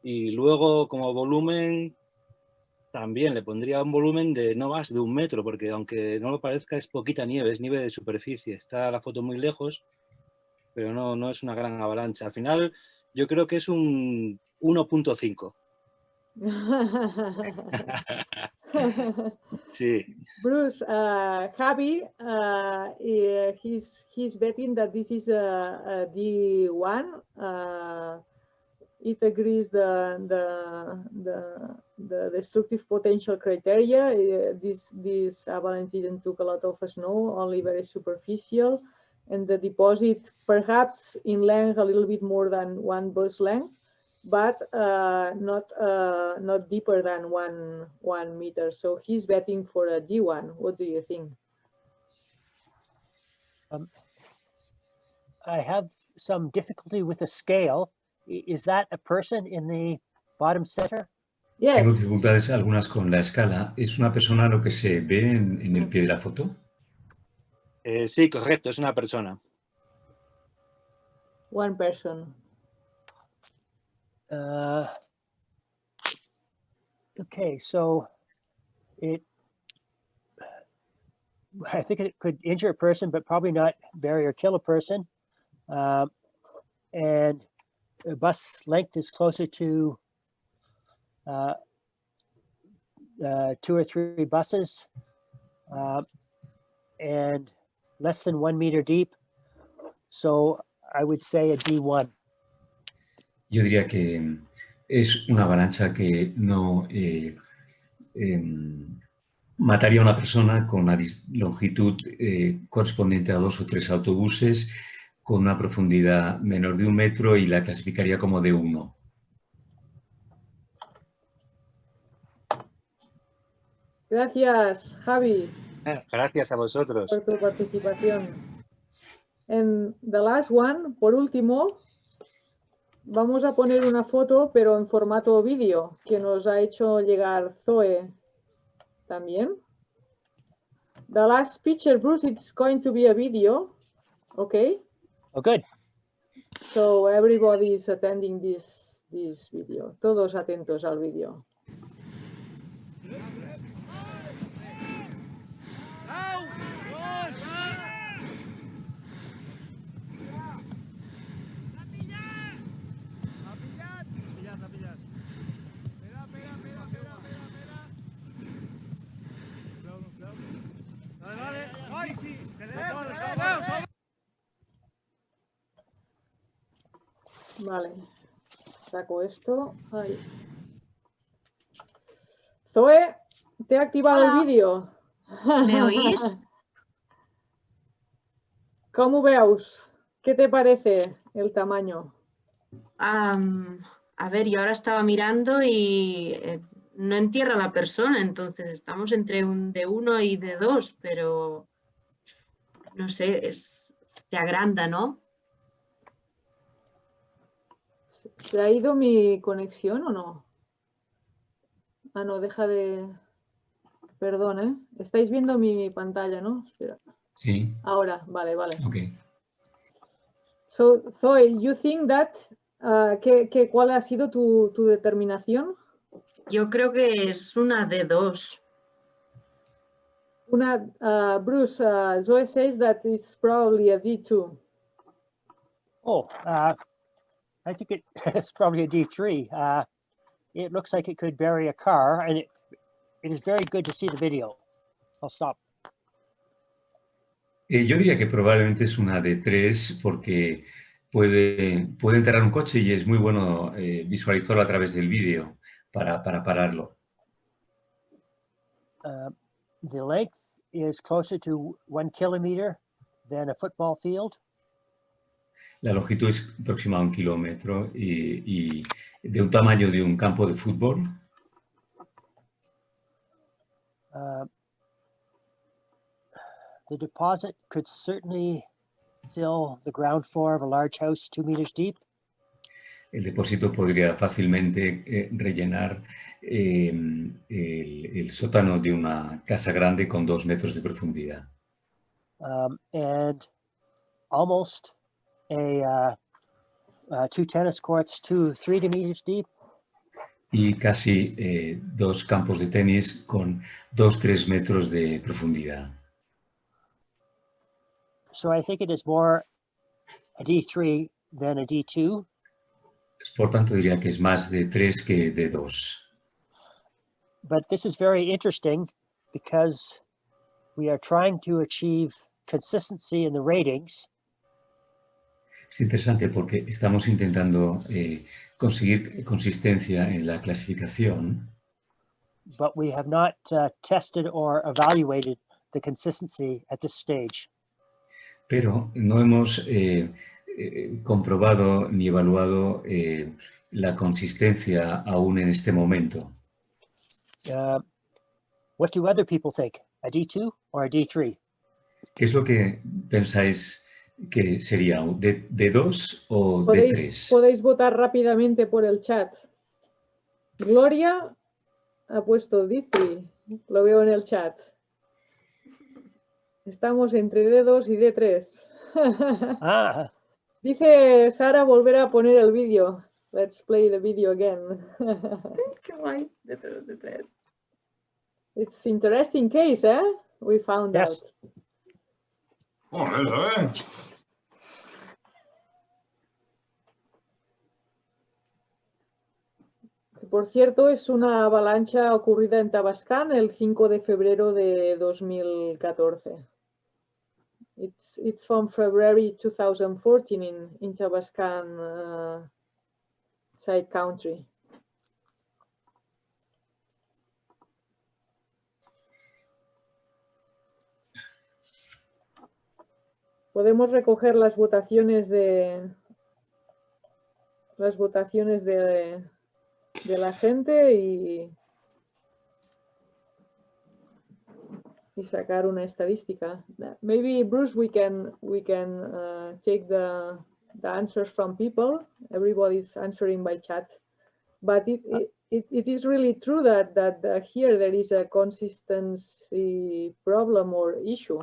Y luego como volumen también le pondría un volumen de no más de 1 metro, porque aunque no lo parezca es poquita nieve, es nieve de superficie. Está la foto muy lejos, pero no es una gran avalancha. Al final yo creo que es un 1.5. Sí. Bruce, Javi, he's betting that this is a D1. It agrees the destructive potential criteria. This avalanche didn't took a lot of snow, only very superficial, and the deposit perhaps in length a little bit more than 1 bus length, but not deeper than 1 meter. So he's betting for a D1. What do you think? I have some difficulty with the scale. Is that a person in the bottom center? Yes. Tengo dificultades algunas con la escala. ¿Es una persona lo que se ve en el pie de la foto? Sí, correcto, es una persona. One person. Okay, so I think it could injure a person, but probably not bury or kill a person. And the bus length is closer to 2 or 3 buses, and less than 1 meter deep. So I would say a D1. Yo diría que es una avalancha que no mataría a una persona con una longitud correspondiente a 2 o 3 autobuses, con una profundidad menor de 1 metro, y la clasificaría como D1. Gracias, Javi. Gracias a vosotros. Por tu participación. En the last one, por último, vamos a poner una foto, pero en formato vídeo, que nos ha hecho llegar Zoe también. The last picture, Bruce, it's going to be a video, okay? Oh, good. So everybody is attending this video. Todos atentos al vídeo. Vale, saco esto. Ahí. Zoe, te he activado el vídeo. ¿Me oís? ¿Cómo veus? ¿Qué te parece el tamaño? A ver, yo ahora estaba mirando y no entierra a la persona, entonces estamos entre un D1 y D2, pero no sé, se agranda, ¿no? ¿Se ha ido mi conexión o no? Ah, no, deja de... Perdón, ¿eh? Estáis viendo mi pantalla, ¿no? Espera. Sí. Ahora, vale. Okay. So, Zoe, you think that... ¿cuál ha sido tu determinación? Yo creo que es una D2. Bruce, Zoe says that it's probably a D2. Oh, I think it's probably a D3. It looks like it could bury a car, and it is very good to see the video. I'll stop. Yo diría que probablemente es una D3 porque puede enterrar un coche y es muy bueno visualizarlo a través del vídeo para pararlo. The length is closer to 1 kilometer than a football field. La longitud es aproximada a 1 kilómetro y de un tamaño de un campo de fútbol. The deposit could certainly fill the ground floor of a large house 2 meters deep. El depósito podría fácilmente rellenar el sótano de una casa grande con 2 metros de profundidad. And almost two tennis courts 3 meters deep. Y casi 2 campos de tenis con 2-3 metros de profundidad. So I think it is more a D3 than a D2. Por tanto, diría que es más de 3 que de 2. But this is very interesting because we are trying to achieve consistency in the ratings. Es interesante porque estamos intentando conseguir consistencia en la clasificación, But we have not tested or evaluated the consistency at this stage. pero no hemos comprobado ni evaluado la consistencia aún en este momento. What do other people think? A D2 or a D3? ¿Qué es lo que pensáis que sería? ¿D2 o Podéis D3? votar rápidamente por el chat. Gloria ha puesto D3, lo veo en el chat. Estamos entre D2 y D3. Ah, Dice Sara volver a poner el vídeo. Let's play the video again. Qué guay. De tres. It's interesting case, eh? We found yes. out. Por eso, Por cierto, es una avalancha ocurrida en Tabascan el 5 de febrero de 2014. It's from February 2014 in Tabascan side country. Podemos recoger las votaciones de la gente y sacar una estadística. Maybe Bruce, we can take the answers from people. Everybody's answering by chat, but it is really true that here there is a consistency problem or issue.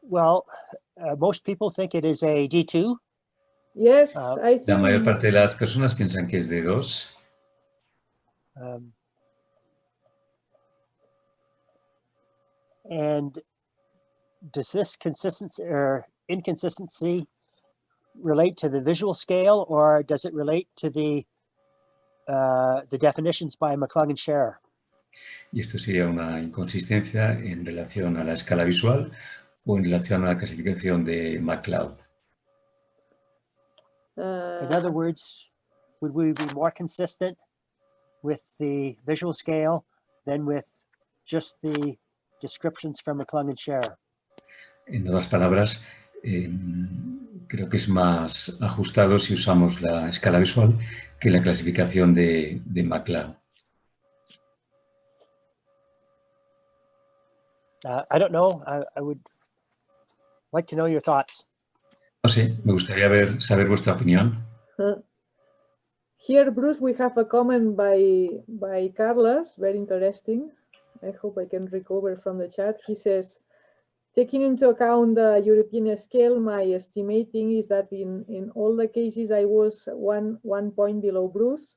Well, most people think it is a D2. Yes, I think. La mayor parte de las personas piensan que es D2. And does this consistency or inconsistency relate to the visual scale, or does it relate to the definitions by McClung and Scherer? Y esto sería una inconsistencia en relación a la escala visual o en relación a la clasificación de McLeod. In other words, would we be more consistent with the visual scale than with just the descriptions from McClung and Scherer? En otras palabras, creo que es más ajustado si usamos la escala visual que la clasificación de McLeod. I don't know. I would like to know your thoughts. No sé, me gustaría saber vuestra opinión. Here, Bruce, we have a comment by Carlos, very interesting. I hope I can recover from the chat. He says, taking into account the European scale, my estimating is that in all the cases I was one point below Bruce,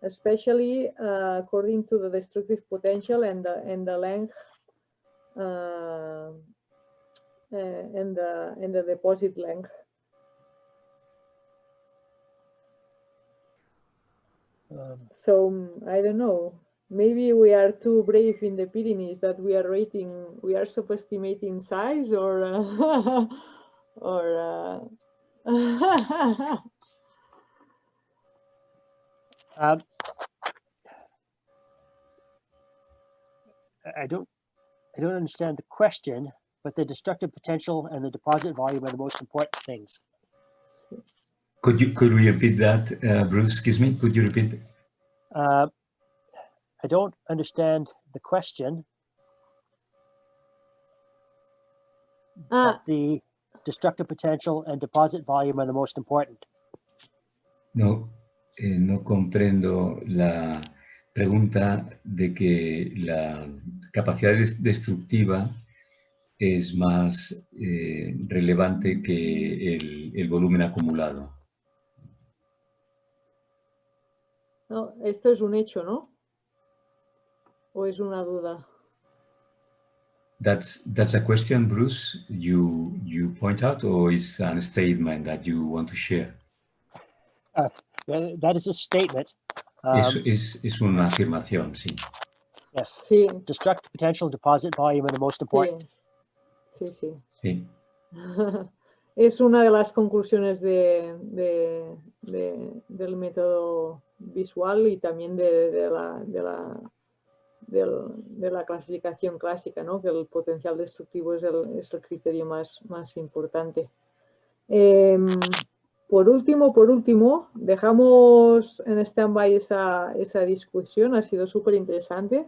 especially according to the destructive potential and the length and the deposit length. So I don't know. Maybe we are too brave in the Pyrenees that we are subestimating size or I don't understand the question, but the destructive potential and the deposit volume are the most important things. Could we repeat that, Bruce? Excuse me. Could you repeat? I don't understand the question. But the destructive potential and deposit volume are the most important. No, no comprendo la pregunta de que la capacidad destructiva es más relevante que el volumen acumulado. No, esto es un hecho, ¿no? ¿O es una duda? That's a question, Bruce, you point out, or is a statement that you want to share? That is a statement. Es una afirmación, sí. Yes. Sí. Destructive potential and deposit volume are the most important. Sí, sí. Sí. Es una de las conclusiones del método visual y también de la clasificación clásica, ¿no? Que el potencial destructivo es el criterio más importante. Por último, dejamos en stand-by esa discusión, ha sido súper interesante.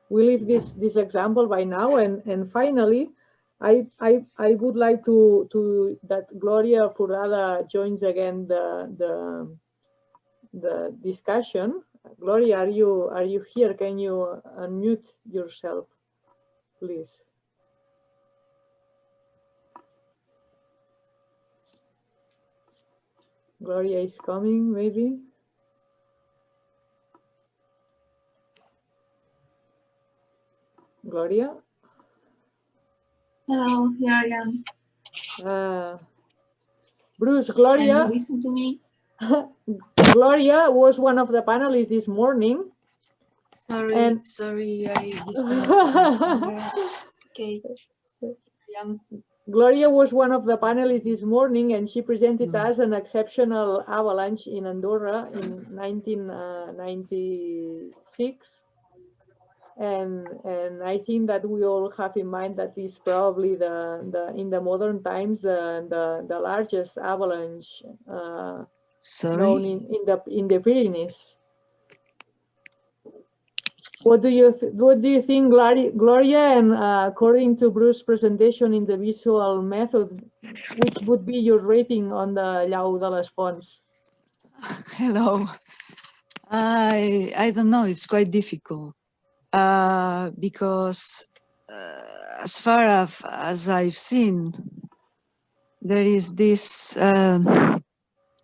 We leave this example by now, and finally, I would like to that Gloria Xerrada joins again the discussion. Gloria, are you here? Can you unmute yourself, please? Gloria is coming, maybe. Gloria? Hello, here I am. Bruce, Gloria. Can you listen to me? Gloria was one of the panelists this morning. Sorry, I disconnected. Okay. Gloria was one of the panelists this morning, and she presented us an exceptional avalanche in Andorra in 1996. And I think that we all have in mind that is probably in the modern times the largest avalanche known in the Pyrenees. What do you think, Gloria? And according to Bruce's presentation in the visual method, which would be your rating on the Llau de les Fonts? Hello. I don't know. It's quite difficult because as far as I've seen, there is this.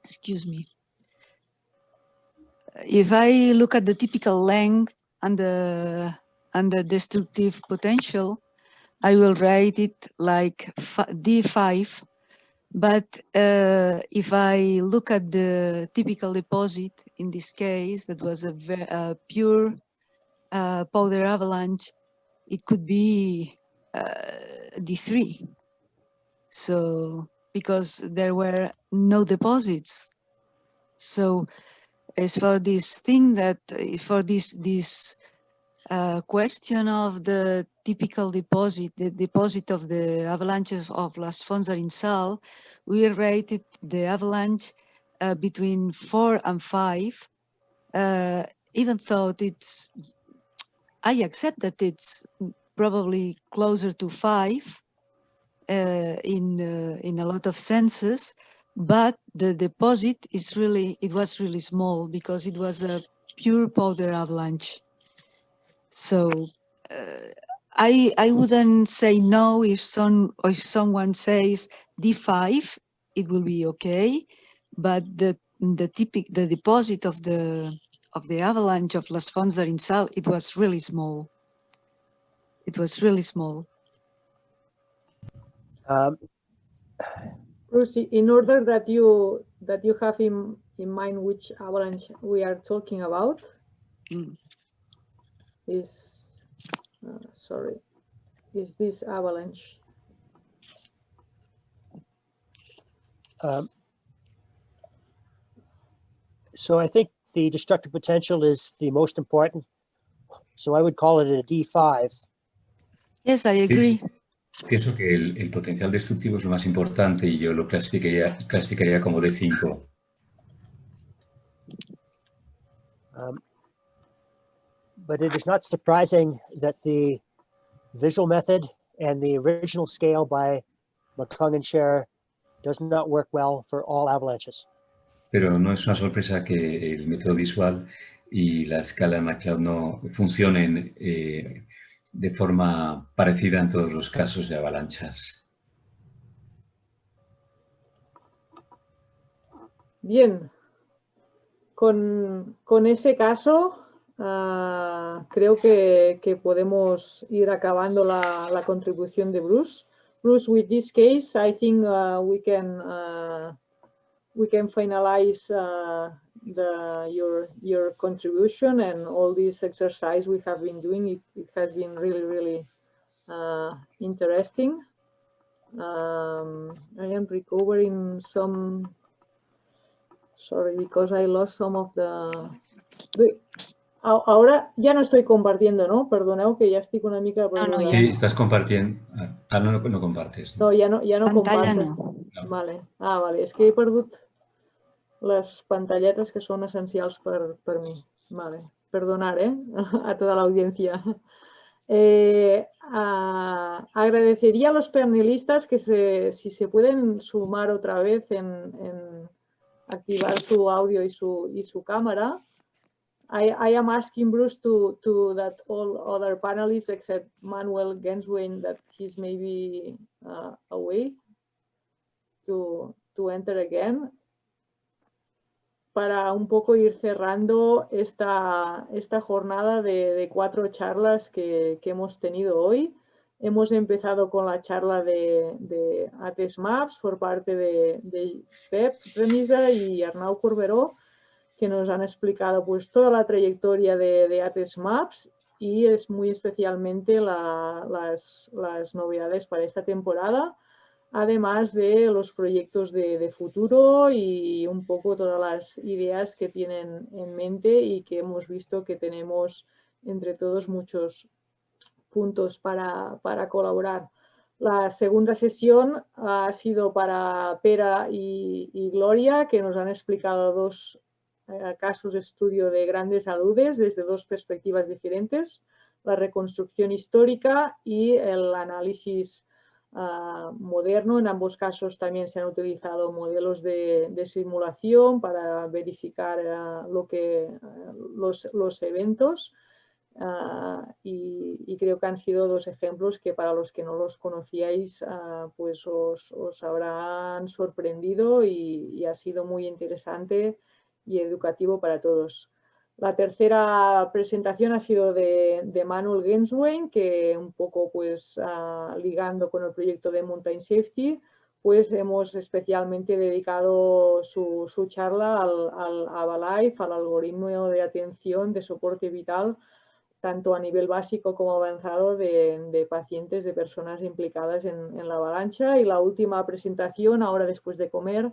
Excuse me. If I look at the typical length and the destructive potential, I will rate it like D5. But if I look at the typical deposit, in this case, that was a pure powder avalanche, it could be D3. So, because there were no deposits. So, as for this thing that, for this question of the typical deposit, the deposit of the avalanches of Les Fonts d'Arinsal, we rated the avalanche between 4 and 5, even though I accept that it's probably closer to 5 in a lot of senses, but the deposit is it was really small because it was a pure powder avalanche. So I wouldn't say no if someone says D5, it will be okay, but the deposit of the avalanche of Les Fonts d'Arinsal, it was really small. It was really small. Bruce, in order that you have in mind which avalanche we are talking about, is this avalanche? So I think the destructive potential is the most important. So I would call it a D5. Yes, I agree. Pienso que el potencial destructivo es lo más importante y yo lo clasificaría como D5. But it is not surprising that the visual method and the original scale by McClung and Scher does not work well for all avalanches. Pero no es una sorpresa que el método visual y la escala de McClung no funcionen de forma parecida en todos los casos de avalanchas. Bien, con ese caso creo que podemos ir acabando la contribución de Bruce. Bruce, with this case, I think we can finalize your contribution and all this exercise we have been doing. It has been really interesting. I am recovering some. Sorry, because I lost some of the... Ahora ya no estoy compartiendo, ¿no? Perdoneu que ja estic una mica... No, Sí, estás compartiendo. No compartes. No, ja no Pantalla comparto. no. Vale. Vale. És que he perdut les pantalletes que són essencials per mi. Vale. Perdonar, a toda la audiencia. Agradecería a los panelistas que si se pueden sumar otra vez en activar su audio y su cámara. I am asking Bruce to that all other panelists except Manuel Genswein that he's maybe away to enter again para un poco ir cerrando esta jornada de 4 charlas que hemos tenido hoy. Hemos empezado con la charla de ATS Maps por parte de Pep Remisa y Arnau Corberó, que nos han explicado pues toda la trayectoria de ATS Maps y es muy especialmente las novedades para esta temporada, además de los proyectos de futuro y un poco todas las ideas que tienen en mente y que hemos visto que tenemos entre todos muchos puntos para colaborar. La segunda sesión ha sido para Pera y Gloria, que nos han explicado 2 casos de estudio de grandes aludes desde 2 perspectivas diferentes, la reconstrucción histórica y el análisis moderno. En ambos casos también se han utilizado modelos de simulación para verificar los eventos. Y creo que han sido 2 ejemplos que para los que no los conocíais pues os habrán sorprendido y ha sido muy interesante y educativo para todos. La tercera presentación ha sido de Manuel Genswein, que un poco pues ligando con el proyecto de Mountain Safety, pues hemos especialmente dedicado su charla al Avalife, al algoritmo de atención de soporte vital, tanto a nivel básico como avanzado de pacientes, de personas implicadas en la avalancha. Y la última presentación, ahora después de comer,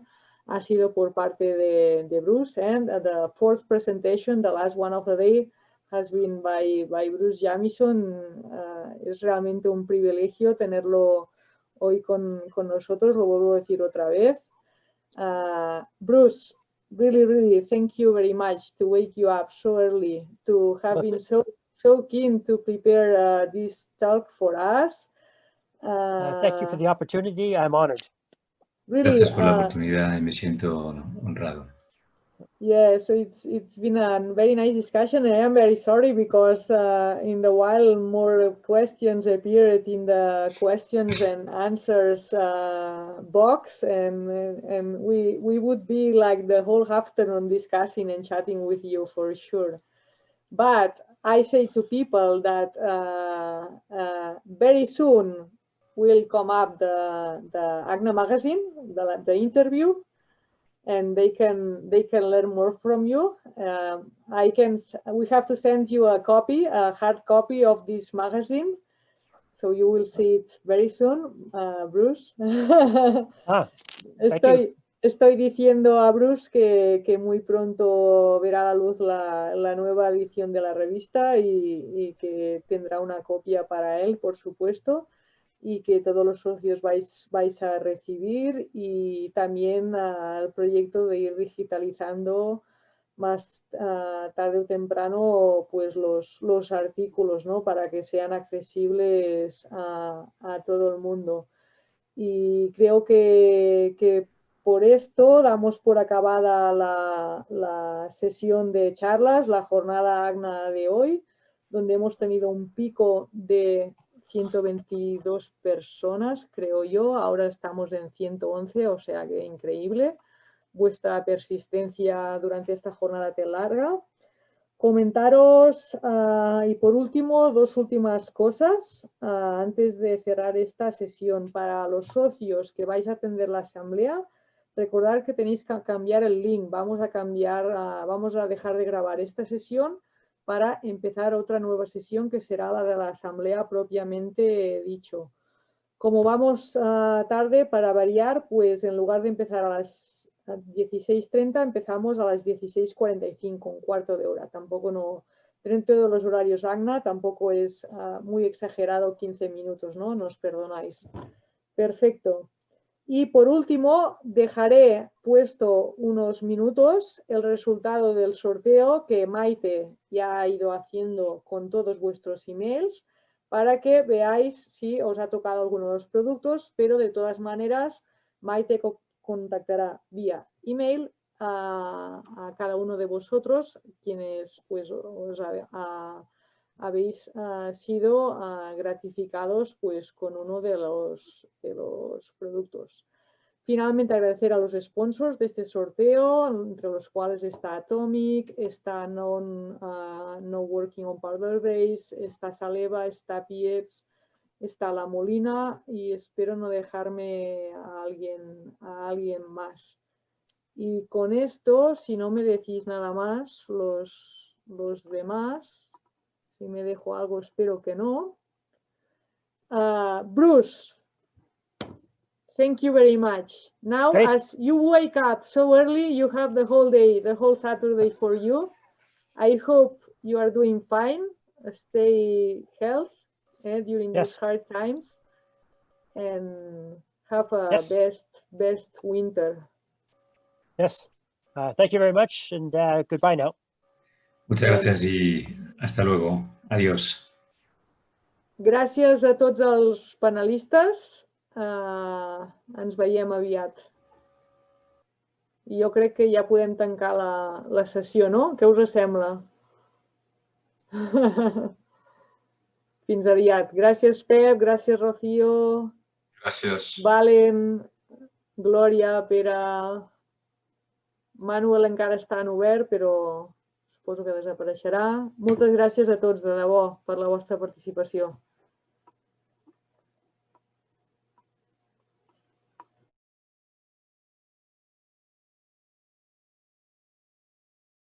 ha sido por parte de Bruce, and the 4th presentation, the last one of the day, has been by Bruce Jamieson. Es realmente un privilegio tenerlo hoy con nosotros, lo vuelvo a decir otra vez. Bruce, really, thank you very much to wake you up so early, to have been so keen to prepare this talk for us. Thank you for the opportunity. I'm honored. Really, Gracias por la oportunidad y me siento honrado. Yeah, so it's been a very nice discussion. I am very sorry because in the while more questions appeared in the questions and answers box, and we would be like the whole afternoon discussing and chatting with you for sure. But I say to people that very soon will come up the ACNA magazine, the interview, and they can learn more from you. We have to send you a hard copy of this magazine, so you will see it very soon, Bruce. Estoy diciendo a Bruce que muy pronto verá la luz la nueva edición de la revista y que tendrá una copia para él, por supuesto, y que todos los socios vais a recibir, y también al proyecto de ir digitalizando más tarde o temprano pues los artículos, ¿no? Para que sean accesibles a todo el mundo. Y creo que por esto damos por acabada la sesión de charlas, la jornada ACNA de hoy, donde hemos tenido un pico de 122 personas, creo yo. Ahora estamos en 111, o sea que increíble vuestra persistencia durante esta jornada tan larga. Comentaros, y por último, dos últimas cosas antes de cerrar esta sesión. Para los socios que vais a atender la asamblea, recordad que tenéis que cambiar el link. Vamos a dejar de grabar esta sesión para empezar otra nueva sesión que será la de la asamblea propiamente dicho. Como vamos tarde, para variar, pues en lugar de empezar a las 16:30 empezamos a las 16:45, un cuarto de hora. Tampoco no, dentro de los horarios ACNA tampoco es muy exagerado 15 minutos, ¿no? Nos perdonáis. Perfecto. Y por último, dejaré puesto unos minutos el resultado del sorteo que Maite ya ha ido haciendo con todos vuestros emails para que veáis si os ha tocado alguno de los productos, pero de todas maneras Maite contactará vía email a cada uno de vosotros quienes pues os habéis sido gratificados pues con uno de los productos. Finalmente agradecer a los sponsors de este sorteo, entre los cuales está Atomic, está No Working on Powder Days, está Saleva, está Pieps, está La Molina y espero no dejarme a alguien más. Y con esto, si no me decís nada más, los demás, si me dejo algo, espero que no. Bruce, thank you very much. Now, Great. as you wake up so early, you have the whole day, the whole Saturday for you. I hope you are doing fine. Stay healthy during these hard times. And have a best winter. Yes. Thank you very much, and goodbye now. Muchas gracias y hasta luego. Adiós. Gràcies a tots els panelistes. Ens veiem aviat. I jo crec que ja podem tancar la sessió, no? Què us sembla? Fins aviat. Gràcies, Pep. Gràcies, Rocío. Gràcies. Valen, Glòria, Pere... Manuel encara està en obert, però suposo que desapareixerà. Moltes gràcies a tots, de debò, per la vostra participació.